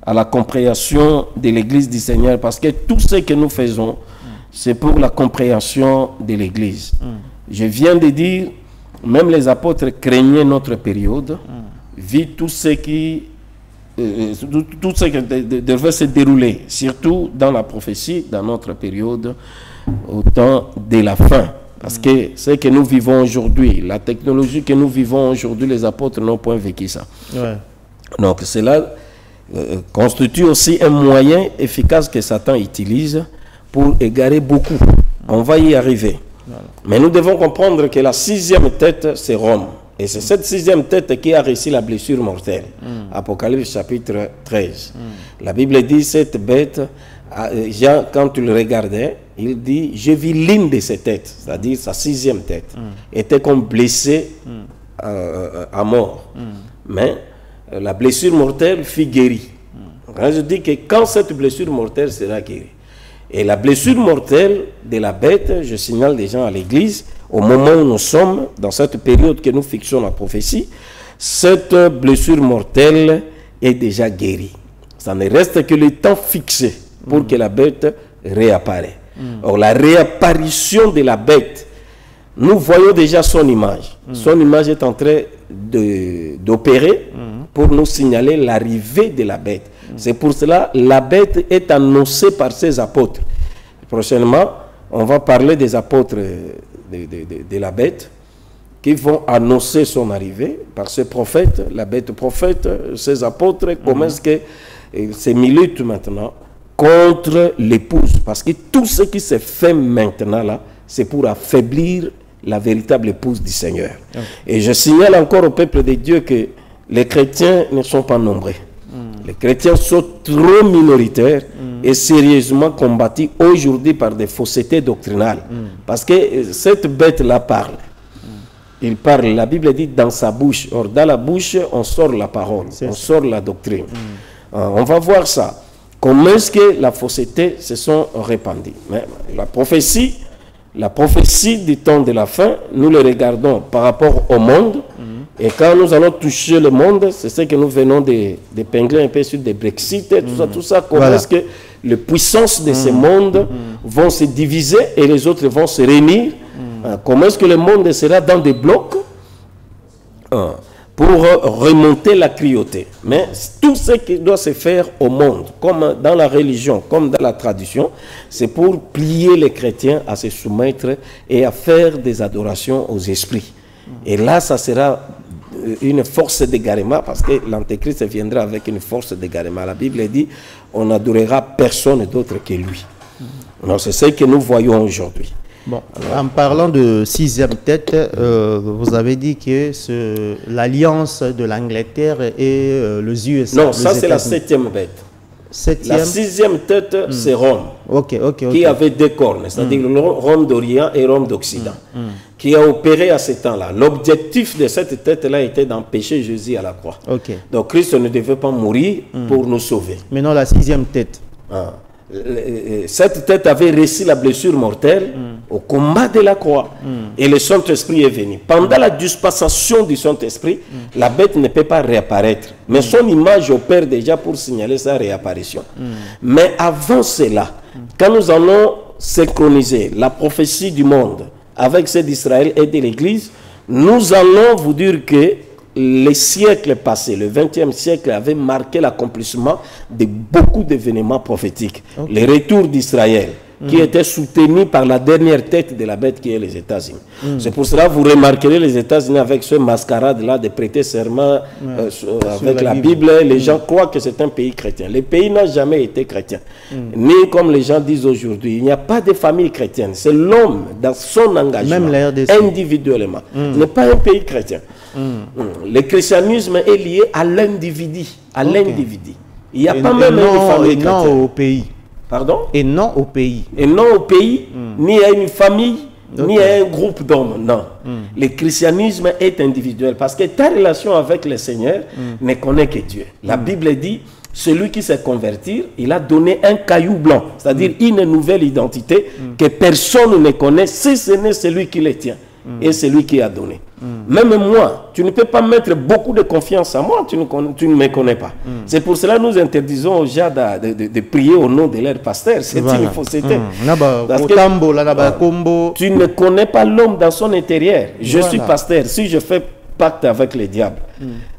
à la compréhension de l'Église du Seigneur. Parce que tout ce que nous faisons, c'est pour la compréhension de l'Église. Je viens de dire, même les apôtres craignaient notre période, vu tout ce qui devait se dérouler, surtout dans la prophétie, dans notre période, au temps de la fin. Parce que ce que nous vivons aujourd'hui, la technologie que nous vivons aujourd'hui, les apôtres n'ont point vécu ça. Donc cela constitue aussi un moyen efficace que Satan utilise pour égarer beaucoup. On va y arriver. Mais nous devons comprendre que la 6e tête, c'est Rome. Et c'est cette 6e tête qui a reçu la blessure mortelle. Apocalypse chapitre 13. La Bible dit, cette bête, Jean, quand il le regardait, il dit, je vis l'une de ses têtes, c'est-à-dire sa 6e tête, était comme blessée à mort. Mais la blessure mortelle fut guérie. Je dis que quand cette blessure mortelle sera guérie, et la blessure mortelle de la bête, je signale des gens à l'église, au moment où nous sommes, dans cette période que nous fixons la prophétie, cette blessure mortelle est déjà guérie. Ça ne reste que le temps fixé pour que la bête réapparaisse. Or, la réapparition de la bête, nous voyons déjà son image. Son image est en train d'opérer pour nous signaler l'arrivée de la bête. C'est pour cela que la bête est annoncée par ses apôtres. Prochainement, on va parler des apôtres de la bête qui vont annoncer son arrivée par ses prophètes, la bête prophète, ses apôtres, comment est-ce que se militent maintenant contre l'épouse. Parce que tout ce qui se fait maintenant là, c'est pour affaiblir la véritable épouse du Seigneur. Et je signale encore au peuple de Dieu que les chrétiens ne sont pas nombreux. Les chrétiens sont trop minoritaires et sérieusement combattus aujourd'hui par des faussetés doctrinales. Parce que cette bête-là parle. Il parle, la Bible dit dans sa bouche. Or, dans la bouche, on sort la parole, on sort la doctrine. On va voir ça. Comment est-ce que la fausseté se sont répandues? Mais la prophétie du temps de la fin, nous le regardons par rapport au monde Et quand nous allons toucher le monde, c'est ce que nous venons d'épingler un peu sur des Brexit, et tout ça, comment
Voilà.
est-ce que les puissances de ce monde vont se diviser et les autres vont se réunir. Comment est-ce que le monde sera dans des blocs pour remonter la cruauté. Mais tout ce qui doit se faire au monde, comme dans la religion, comme dans la tradition, c'est pour plier les chrétiens à se soumettre et à faire des adorations aux esprits. Et là, ça sera une force d'égarement, parce que l'Antéchrist viendra avec une force d'égarement. La Bible dit, on n'adorera personne d'autre que lui. Donc c'est ce que nous voyons aujourd'hui.
Bon, en parlant de 6e tête, vous avez dit que l'alliance de l'Angleterre et les USA.
Non, ça c'est la 7e bête. La 6e tête, c'est Rome, qui avait 2 cornes, c'est-à-dire Rome d'Orient et Rome d'Occident, qui a opéré à ce temps-là. L'objectif de cette tête-là était d'empêcher Jésus à la croix. Donc Christ ne devait pas mourir pour nous sauver.
Maintenant, la 6e tête.
Cette tête avait reçu la blessure mortelle au combat de la croix. Et le Saint-Esprit est venu. Pendant la dispensation du Saint-Esprit, la bête ne peut pas réapparaître. Mais son image opère déjà pour signaler sa réapparition. Mais avant cela, quand nous allons synchroniser la prophétie du monde avec celle d'Israël et de l'Église, nous allons vous dire que les siècles passés, le 20e siècle avait marqué l'accomplissement de beaucoup d'événements prophétiques. Le retour d'Israël, qui était soutenu par la dernière tête de la bête qui est les États-Unis. C'est pour cela que vous remarquerez les États-Unis avec ce mascarade-là de prêter serment avec la Bible. Les gens croient que c'est un pays chrétien. Le pays n'a jamais été chrétien. Ni comme les gens disent aujourd'hui, il n'y a pas de famille chrétienne. C'est l'homme dans son engagement, individuellement. Ce n'est pas un pays chrétien. Le christianisme est lié à l'individu. Il n'y a pas même une famille chrétienne.
Non au pays.
Pardon?
Et non au pays.
Et non au pays, ni à une famille, ni à un groupe d'hommes. Non. Le christianisme est individuel parce que ta relation avec le Seigneur ne connaît que Dieu. La Bible dit, celui qui s'est converti, il a donné un caillou blanc, c'est-à-dire une nouvelle identité que personne ne connaît, si ce n'est celui qui le tient. Et celui qui a donné. Même moi, tu ne peux pas mettre beaucoup de confiance en moi, tu ne me connais pas. C'est pour cela que nous interdisons aux gens de prier au nom de leur pasteur. C'est une fausseté. Parce que tu ne connais pas l'homme dans son intérieur. Je suis pasteur. Si je fais pacte avec le diable,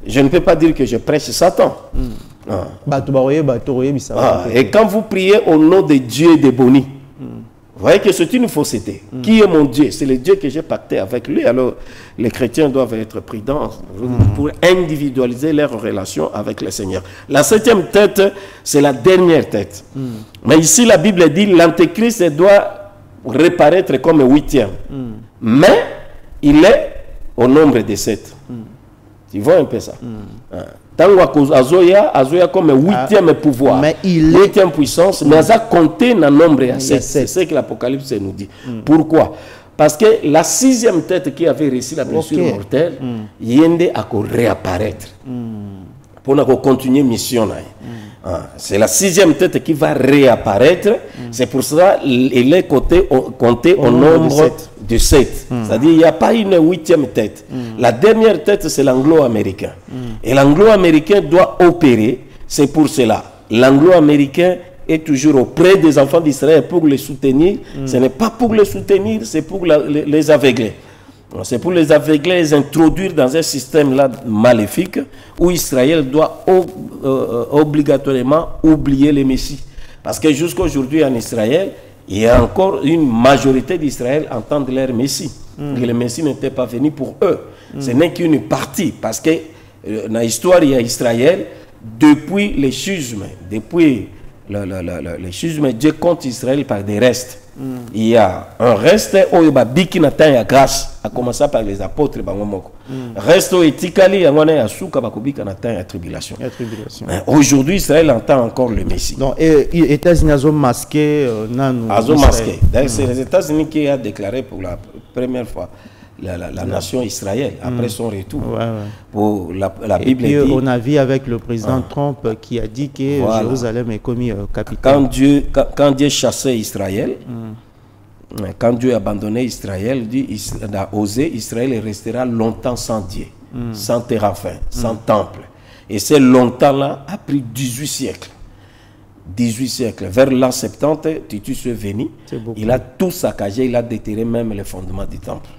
je ne peux pas dire que je prêche Satan. Et quand vous priez au nom de Dieu et de Boni, vous voyez que c'est une fausseté. Qui est mon Dieu? C'est le Dieu que j'ai pacté avec lui. Alors, les chrétiens doivent être prudents pour individualiser leur relation avec le Seigneur. La 7e tête, c'est la dernière tête. Mais ici, la Bible dit l'Antéchrist doit reparaître comme 8e. Mais il est au nombre de 7. Tu vois un peu ça? Azoya comme 8e pouvoir,
mais il
8e puissance, mais ça compté dans le nombre à 7. C'est ce que l'Apocalypse nous dit. Pourquoi? Parce que la 6e tête qui avait reçu la blessure mortelle, il a réapparaître pour continuer mission. C'est la 6e tête qui va réapparaître. C'est pour cela qu'il est compté au nombre de 7. C'est-à-dire qu'il n'y a pas une 8e tête. La dernière tête, c'est l'anglo-américain. Et l'anglo-américain doit opérer. C'est pour cela. L'anglo-américain est toujours auprès des enfants d'Israël pour les soutenir. Ce n'est pas pour les soutenir, c'est pour les aveugler. C'est pour les aveugler, les introduire dans un système là maléfique où Israël doit obligatoirement oublier le Messie. Parce que jusqu'à aujourd'hui en Israël, il y a encore une majorité d'Israël entendent leur Messie. Que le Messie n'était pas venu pour eux. Ce n'est qu'une partie. Parce que dans l'histoire, il y a Israël, depuis les schismes, depuis le schisme, Dieu compte Israël par des restes. Il y a un reste où il y a grâce, à commencer par les apôtres. Reste où il y a tribulation. Aujourd'hui, Israël entend encore le Messie.
Donc, les États-Unis ont masqué.
C'est les États-Unis qui ont déclaré pour la première fois la nation Israël après son retour. Pour la Bible
et puis,
dit,
on a vu avec le président Trump qui a dit que Jérusalem est commis capitale.
Quand Dieu chassait Israël, quand Dieu a abandonné Israël, il a osé, Israël restera longtemps sans Dieu. sans terrain, sans temple. Et c'est longtemps là, a pris 18 siècles. 18 siècles. Vers l'an 70, Titus est venu. Il a tout saccagé, il a déterré même les fondements du temple.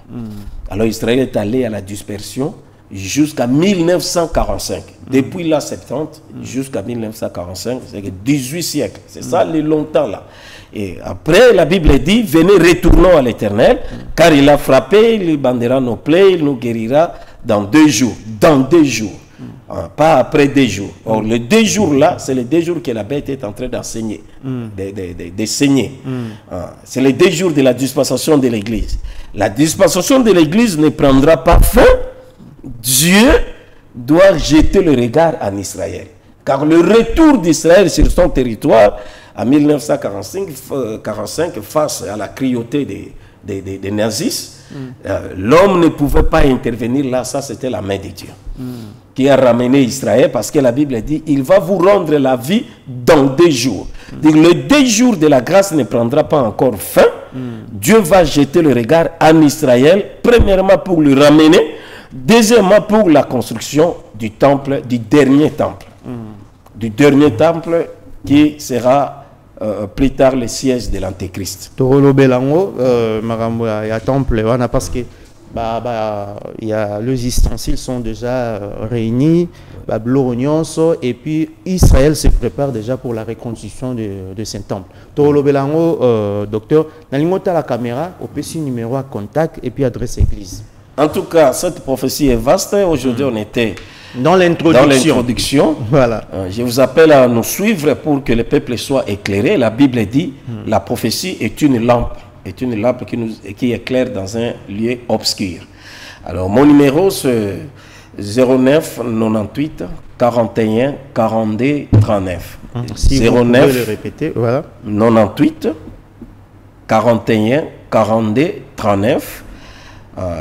Alors Israël est allé à la dispersion jusqu'à 1945. Depuis l'an 70 jusqu'à 1945, c'est 18 siècles. C'est ça le longtemps là. Et après, la Bible dit, venez, retournons à l'Éternel, car il a frappé, il bandera nos plaies, il nous guérira dans 2 jours. Dans 2 jours. Pas après 2 jours. Or, les 2 jours là, c'est les 2 jours que la bête est en train d'enseigner, de saigner. C'est les 2 jours de la dispensation de l'Église. La dispensation de l'Église ne prendra pas fin. Dieu doit jeter le regard en Israël. Car le retour d'Israël sur son territoire en 1945 face à la cruauté des nazis, l'homme ne pouvait pas intervenir là. Ça, c'était la main de Dieu qui a ramené Israël, parce que la Bible dit, il va vous rendre la vie dans 2 jours. Donc, les 2 jours de la grâce ne prendra pas encore fin. Dieu va jeter le regard en Israël, premièrement pour le ramener, deuxièmement pour la construction du temple, du dernier temple. Du dernier temple qui sera plus tard le siège de l'Antéchrist.
Torolo Belango, Marambo, il y a temple, parce que y a, les ustensiles sont déjà réunis, et puis Israël se prépare déjà pour la reconstruction de ce temple. Torolo Belango, docteur, dans la caméra, au petit numéro à contact et puis adresse église.
En tout cas, cette prophétie est vaste. Aujourd'hui, on était
dans l'introduction.
Voilà. Je vous appelle à nous suivre pour que le peuple soit éclairé. La Bible dit, la prophétie est une lampe qui éclaire dans un lieu obscur. Alors, mon numéro, c'est 09 98 41 42 39.
Si 09 vous pouvez le répéter, voilà.
98 41 42 39.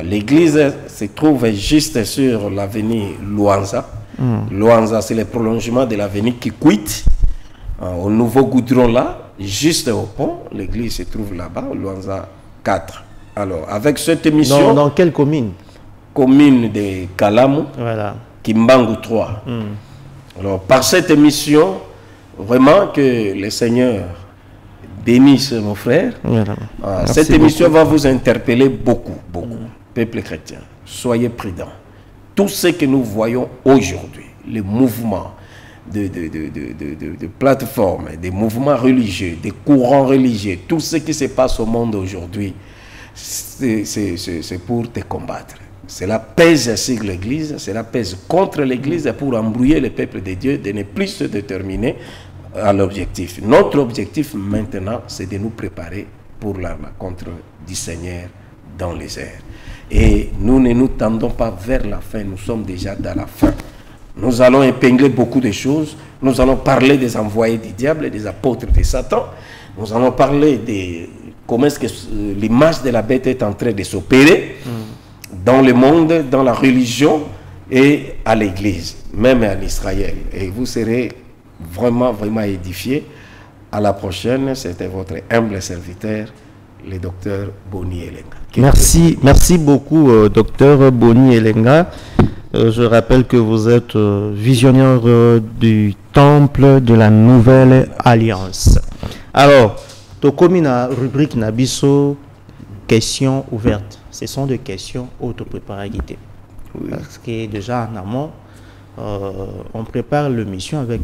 L'église se trouve juste sur l'avenue Luanza. Luanza, c'est le prolongement de l'avenue Kikwit. Au nouveau goudron là, juste au pont, l'église se trouve là-bas, Luanza 4. Alors, avec cette émission...
Dans quelle commune? Commune
de Kalamu,
voilà.
Kimbangu 3. Alors, par cette émission, vraiment que le Seigneur bénisse mon frère. Voilà. Cette émission va vous interpeller beaucoup. Peuple chrétien, soyez prudents. Tout ce que nous voyons aujourd'hui, les mouvements de plateformes, des mouvements religieux, des courants religieux, tout ce qui se passe au monde aujourd'hui, c'est pour te combattre. Cela pèse sur l'Église, cela pèse contre l'Église pour embrouiller le peuple de Dieu, de ne plus se déterminer à l'objectif. Notre objectif maintenant, c'est de nous préparer pour la rencontre du Seigneur dans les airs. Et nous ne nous tendons pas vers la fin, nous sommes déjà dans la fin. Nous allons épingler beaucoup de choses. Nous allons parler des envoyés du diable, des apôtres de Satan. Nous allons parler de comment est-ce que l'image de la bête est en train de s'opérer dans le monde, dans la religion et à l'Église, même en Israël. Et vous serez vraiment édifiés. À la prochaine, c'était votre humble serviteur, le docteur Boni Elenga.
Merci beaucoup, docteur Boni Elenga. Je rappelle que vous êtes visionnaire du temple de la Nouvelle Alliance. Alors, Tokomi na rubrique Nabiso, questions ouvertes. Ce sont des questions auto-préparées. Oui. Parce que déjà en amont, on prépare l'émission avec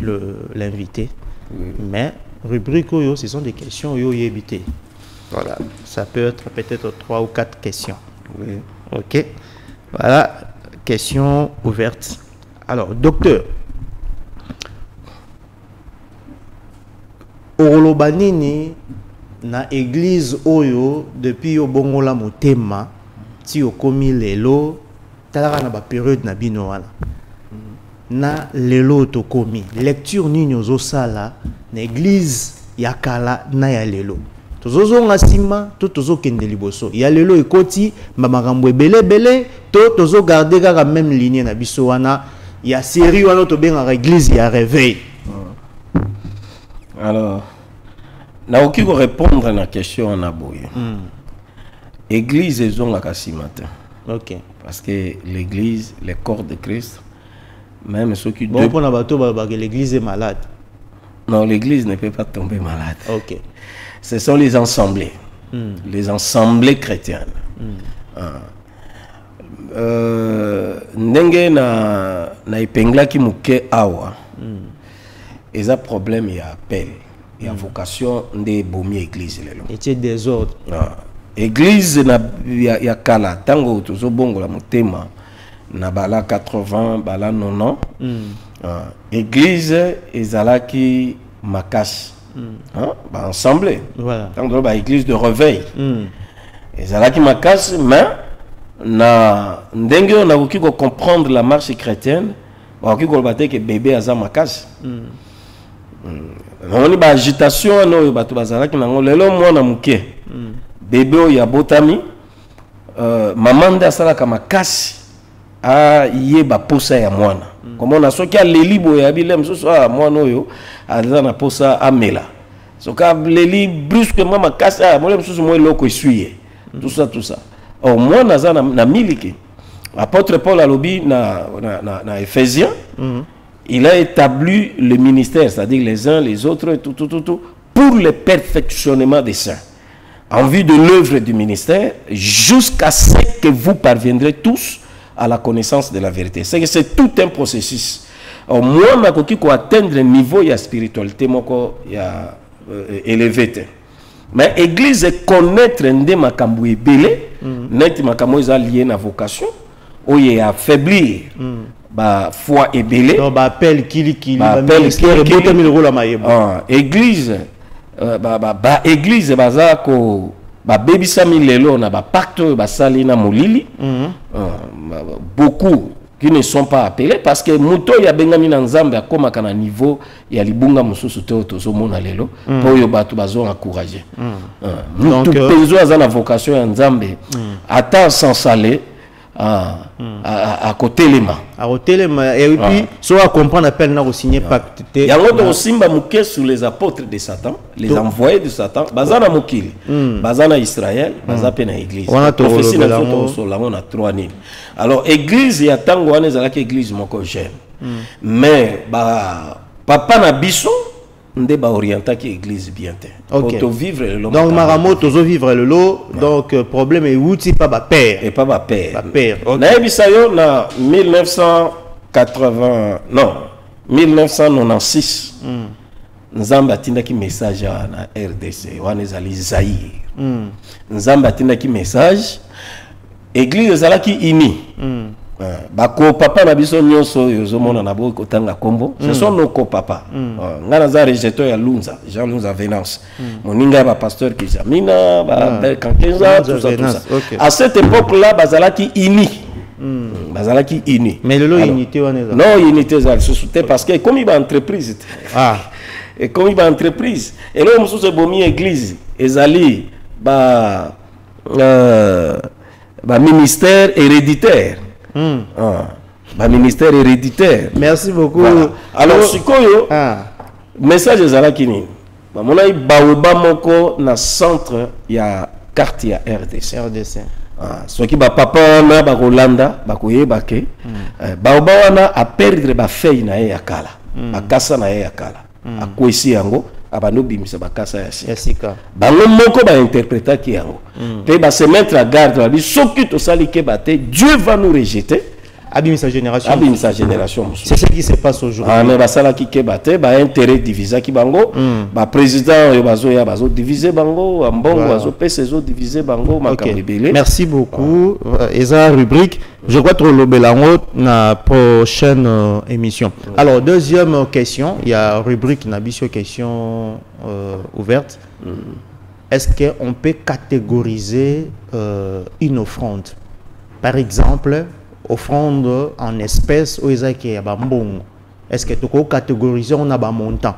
l'invité. Oui. Mais rubrique Oyo, ce sont des questions Oyo évitées. Voilà. Ça peut être peut-être 3 ou 4 questions. Oui. Ok. Voilà. Questions ouvertes. Alors, docteur, Orolobanini na église Oyo depuis Obongola Motema, ti okomi lelo, talaka na ba période na bino wana. Na lelo tokomi. Lecture nini ozosala na église yakala na ya lelo. Tozozo ngasima to tozo kende liboso ya lelo ekoti mamakambo ebele to tozo garder kaka même ligne na biso wana ya série wana to benga église ya réveil.
Alors na oki ko répondre na question na boye. Église ezonga kasi matin.
Ok.
Parce que l'église, les corps de Christ, même ceux qui...
Bon, pour l'église est malade.
Non, l'église ne peut pas tomber malade.
Ok.
Ce sont les assemblées. Les assemblées chrétiennes. Ndenge na ipengla ki muke awa. Et un problème, il y a appel. Il y a vocation de bomi église.
Et c'est désordre.
Église, il y a kala. Tango, tout bongo la mutema. Na bala 80, bala 90. Église, ezalaki makas. Ensemble.
Voilà.
Tango, église de réveil. Ezalaki makas, mais na ndenge on a voulu comprendre la marche chrétienne. On a voulu que bébé a makas. On a agitation no bato bazalaki nango lelo mwana muke bébé oya botami maman nda salaka makasi a yeba posa ya mwana comme on a soki aleli boya bilem so mwana oyo aza na posa amela soka leli brusquement makasi molem so mo eloko essuyer tout ça au mwana aza na miliki apôtre Paul alobi na Éphésiens. Il a établi le ministère, c'est-à-dire les uns, les autres, tout, pour le perfectionnement des saints, en vue de l'œuvre du ministère, jusqu'à ce que vous parviendrez tous à la connaissance de la vérité. C'est que c'est tout un processus. Au moins, on a atteindre un niveau de spiritualité élevé. Mais l'église est connaître des makambo belé, net makambo est lié à la vocation, où il y a affaiblir. Ba foi ébélé
non ba appel kili
église église baza ko ba bebisa milelo na ba pacte ba salina molili beaucoup qui ne sont pas appelés parce que muto ya bengami na nzambe akoma kana niveau ya libunga mususu to tozo mona lelo po yo batu bazo encourager donc pezo aza na vocation ya nzambe ata sans saler à côté les mains.
À côté les mains. Et puis, soit à comprendre appel n'a signé pacte.
Il y a un autre simba mouké sur les apôtres de Satan, les envoyés de Satan. Bazana moukili, bazana Israël, bazana église.
On a
prophétie na on a 3 nids. Alors église il y a tango ane zalaki église moko jeune. Mais papa na biso ndé ba orienta qui église bien te.
Pour
vivre le lot.
Donc maramo tozo vivre le lot. Donc problème est outil pas ba père.
Et pas ba père.
Ba père.
Na ebisayo na 1980 non 1996. Nzamba atinda ki message na RDC wana ezali Zaïre. Nzamba atinda ki message église ezalaki ini. Bako papa na biso nyonso yozomona na bo kotanga kombo ce sont nos papa ngana za rejeto ya Lunza Jean Lunza Venance moninga ba pasteur Kizamina ba Kankenza tout ça à cette époque là bazalaki ini bazalaki ini
mais le unité wana
non unité za sous parce que comme il ba entreprise et comme il ba entreprise et là musu se bomi église ezali ba ministère héréditaire. Ministère héréditaire.
Merci beaucoup.
Voilà. Alors, sikoyo, message ezalakini. Mona baoba moko na centre ya quartier RDC. Ce qui ba papa na ba Rolanda ba koyeba ke baoba wana a perdre ba feuille na ye yakala. Bakasa na ye yakala. Akwesi yango abano bimisa bakasa ya
sika.
Bango moko ba interpréter ki yango. Pe ba se mettre à garde la bi soki to sali ke bate Dieu va nous rejeter.
Abîme sa génération.
Abîme sa génération.
C'est ce qui se passe aujourd'hui.
Mais ba sala ki ke bate ba intérêt divisé ki bango. Ba président yo bazo ya bazo diviser bango, ambongo bazo pese zo diviser bango makambelé.
Merci beaucoup. Eza rubrique je crois trop lobelango na prochaine émission. Alors deuxième question, il y a rubrique na biso question ouverte. Est-ce qu'on peut catégoriser une offrande? Par exemple, offrande en espèces ou ezaki bambongo. Est-ce que tu peux catégoriser on a un montant?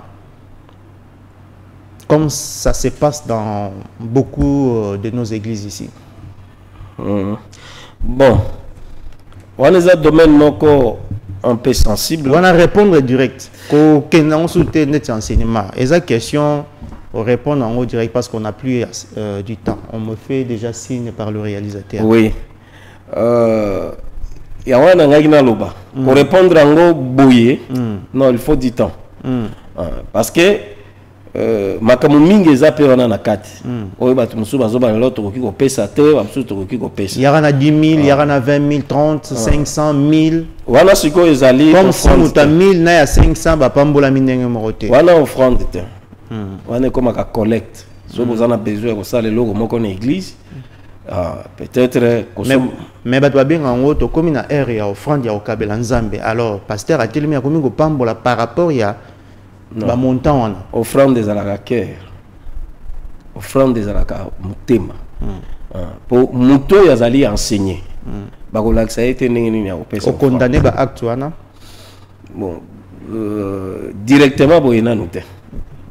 Comme ça se passe dans beaucoup de nos églises ici.
Bon, on a un domaine un peu sensible.
On a répondre direct. Qu'on soutient notre enseignement. Et la question, on répond en haut direct parce qu'on n'a plus du temps. On me fait déjà signe par le réalisateur.
Oui. il y a un angina loba. Pour répondre à un boye, non, il faut du temps. Parce que makamu mingi ezape wana na kati oyo bato musu bazoba lelo tokoki kopesa te bamusu tokoki kopesa
yaka 10 000 yaka 20 000 30 500 1000
wana siko ezali
comme si muta 1000 na ya 500 bapambola mindenge moko te
wana offrande te wana ekomaka collecte so bozana besoin ya kosala eloko moko na église peut-être
mais bato babenga yango tokomi na ere ya offrande ya kokabela nzambe alors pasteur atelemi akomi kopambola par rapport ya ba montant wana
offrande des alaka cœur offrande des alaka mutema pour muto yazali enseigner bakolakisa ete ndenge nini ya kopesa
condamner ba acte wana
bon directement boyena note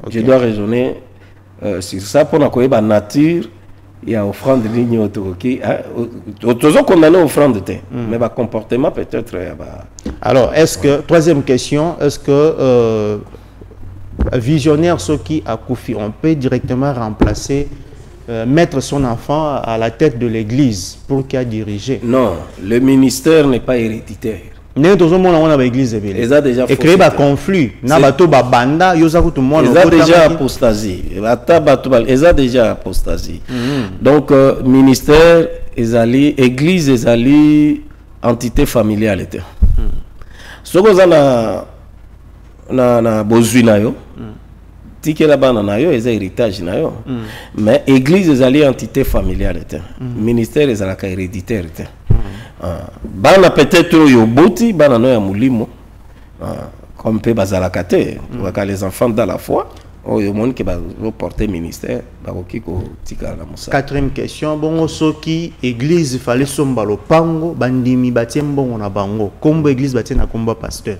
je dois raisonner sur ça pour na koyeba nature ya offrande ligne autoroki toujours condamner offrande te mais ba comportement peut-être ya ba.
Alors est-ce que troisième question, est-ce que visionnaire ceux qui a Koufi, on peut directement remplacer mettre son enfant à la tête de l'église pour qu'il a dirigé?
Non, le ministère n'est pas héréditaire.
Ils
a déjà
créé un conflit. Ils
a déjà apostasie. Ils a déjà apostasie. Donc ministère, église, entité familiale. Ce que na bozwi na yo tikela bana na yo eza héritage na yo mais église ezali entité familiale te ministère ezalaka héréditaire te bana peut-être yo boti bana no ya mulimo comme pe bazalaka te waka les enfants dans la foi oyo monde ke ba porter ministère bakoki ko tikala musa.
Quatrième question, bongo soki église fallait somba lopango bandimi batie mbongo na bango kombo église batie na kombo pasteur.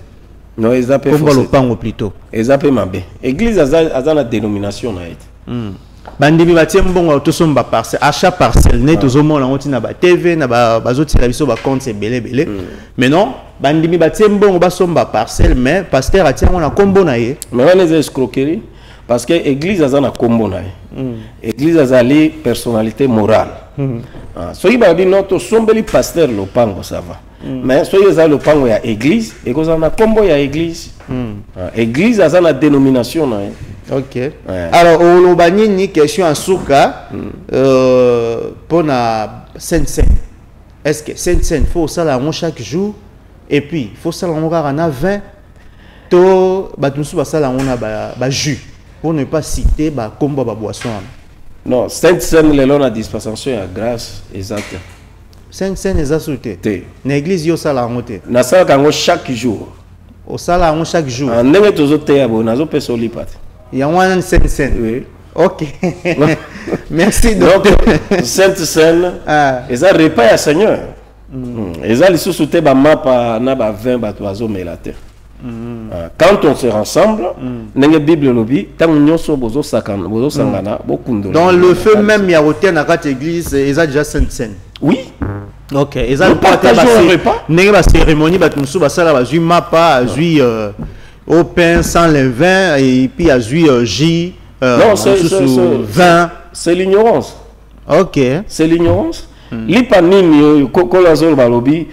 Non, ils appellent
le plutôt.
Ils appellent Mabé. Église a la dénomination.
Bandimi batie mbongo to somba parcelle achat parcelle net aux hommes on tina ba TV na ba bazoti la biso ba compte c'est belé mais non bandimi batie mbongo ba somba parcelle mais pasteur atia on a combo na ye
mais on les escroqueries parce que église a na combo na ye église a li personnalité morale so il va dire non to sombeli pasteur lopango ça va. Mais soyez le pango ya église et que ça na combo ya église église a la dénomination
ok alors au bani ni question en souka pour na sainte est-ce que sainte faut ça la chaque jour et puis faut ça on a 20 to batunsu ba ça on a ba jus pour ne pas citer ba combo ba boisson
non sainte le long la dispensation ya grâce exact.
Sainte les assoutés. L'église yo sala ngote.
Na sala kango chaque jour.
Au sala ngo chaque jour.
En ndenge tozo te abo nazo peso lipat.
Ya wana sainte. Oui. OK. Merci
donc sainte scène. Eza repas ya Seigneur. Eza lisusu te ba mapa na ba 20 ba toazo melate. Quand on se rassemble, ndenge Bible lobi, tant nyonso bozo sakana, bozo sangana, bokundo.
Dans le feu même ya hotel na kat église, eza déjà sainte scène.
Oui.
Ok, ils ont partagé un repas. N'est pas cérémonie, bah tout ça, bah ça là, jus mapa, jus au pain sans levain et puis à jus J.
Non, c'est
vin.
C'est l'ignorance.
Ok.
C'est l'ignorance. Lipanini, kokolazol balobi,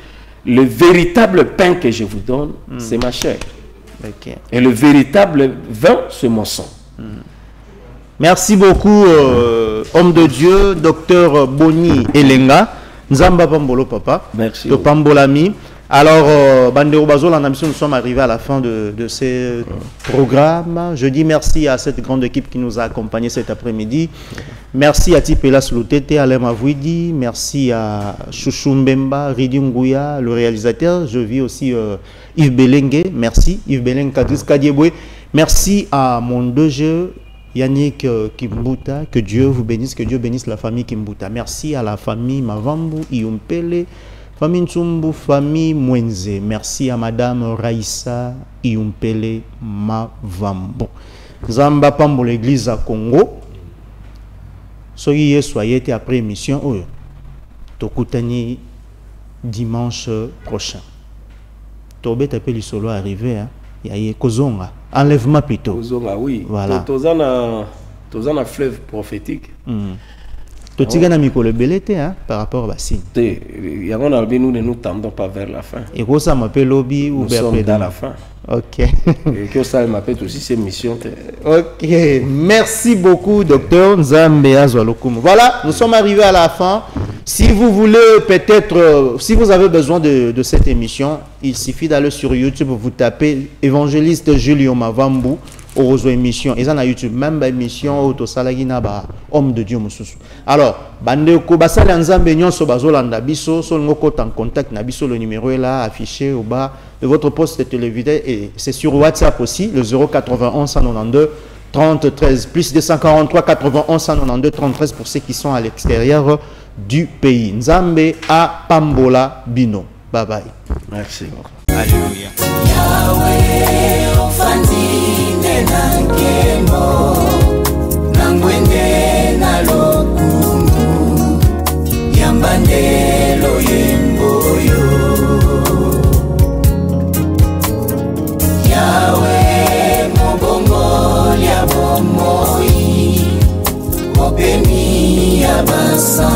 le véritable pain que je vous donne, c'est ma chair.
Ok.
Et le véritable vin, c'est mon sang.
Merci beaucoup, homme de Dieu, docteur Boni Elenga. Nzamba Pambolo papa.
Merci.
To Pambolami. Alors, Bandero Bazol, nous sommes arrivés à la fin de ce programme. Je dis merci à cette grande équipe qui nous a accompagnés cet après-midi. Merci à Tipelas Lotete, Alain Mavouidi. Merci à Chouchou Mbemba, Ridi Ngouya, le réalisateur. Je vis aussi Yves Belengue. Merci. Yves Belengue, Kadris Kadieboué. Merci à mon 2G. Yannick Kimbuta, que Dieu vous bénisse, que Dieu bénisse la famille Kimbuta. Merci à la famille Mavambu, Iumpele, famille Ntsumbu, famille Mwenze. Merci à Madame Raïssa Iumpele Mavambu. Zamba Pambo l'église à Congo. Soyez été après émission. Tokutani dimanche prochain. Tobet appelle solo arrivé. Il y a Kozonga. Enlèvement plutôt.
Kozonga, oui.
Voilà.
Tozana fleuve prophétique.
Totiga na mikolo belete hein par rapport à signe.
Yango na nous ne nous tendons pas vers la fin.
Et quoi ça m'appelle lobby ou
nous sommes dans la fin.
OK.
Et que ça m'appelle aussi ces missions.
OK, merci beaucoup docteur Nzambe Azwalokumu. Voilà, nous sommes arrivés à la fin. Si vous voulez peut-être si vous avez besoin de cette émission, il suffit d'aller sur YouTube, vous tapez évangéliste Julio Mavambu aux émissions. Et ça na YouTube même ba émission auto salagi na ba homme de Dieu mususu. Alors, bande ko basala Nzambe nyonso bazolanda biso, so ngoko en contact na biso, le numéro est là affiché au bas de votre poste de télévisé et c'est sur WhatsApp aussi, le 091 192 30 13 plus 243 91 192 33 pour ceux qui sont à l'extérieur du pays. Nzambe a Pambola Bino. Bye bye.
Merci.
Alléluia.
Yahweh ofandine na nkembo na ngwende na lokumu yambandelo yemboyo. Yahweh mobongo lya bomoi opemi ya basa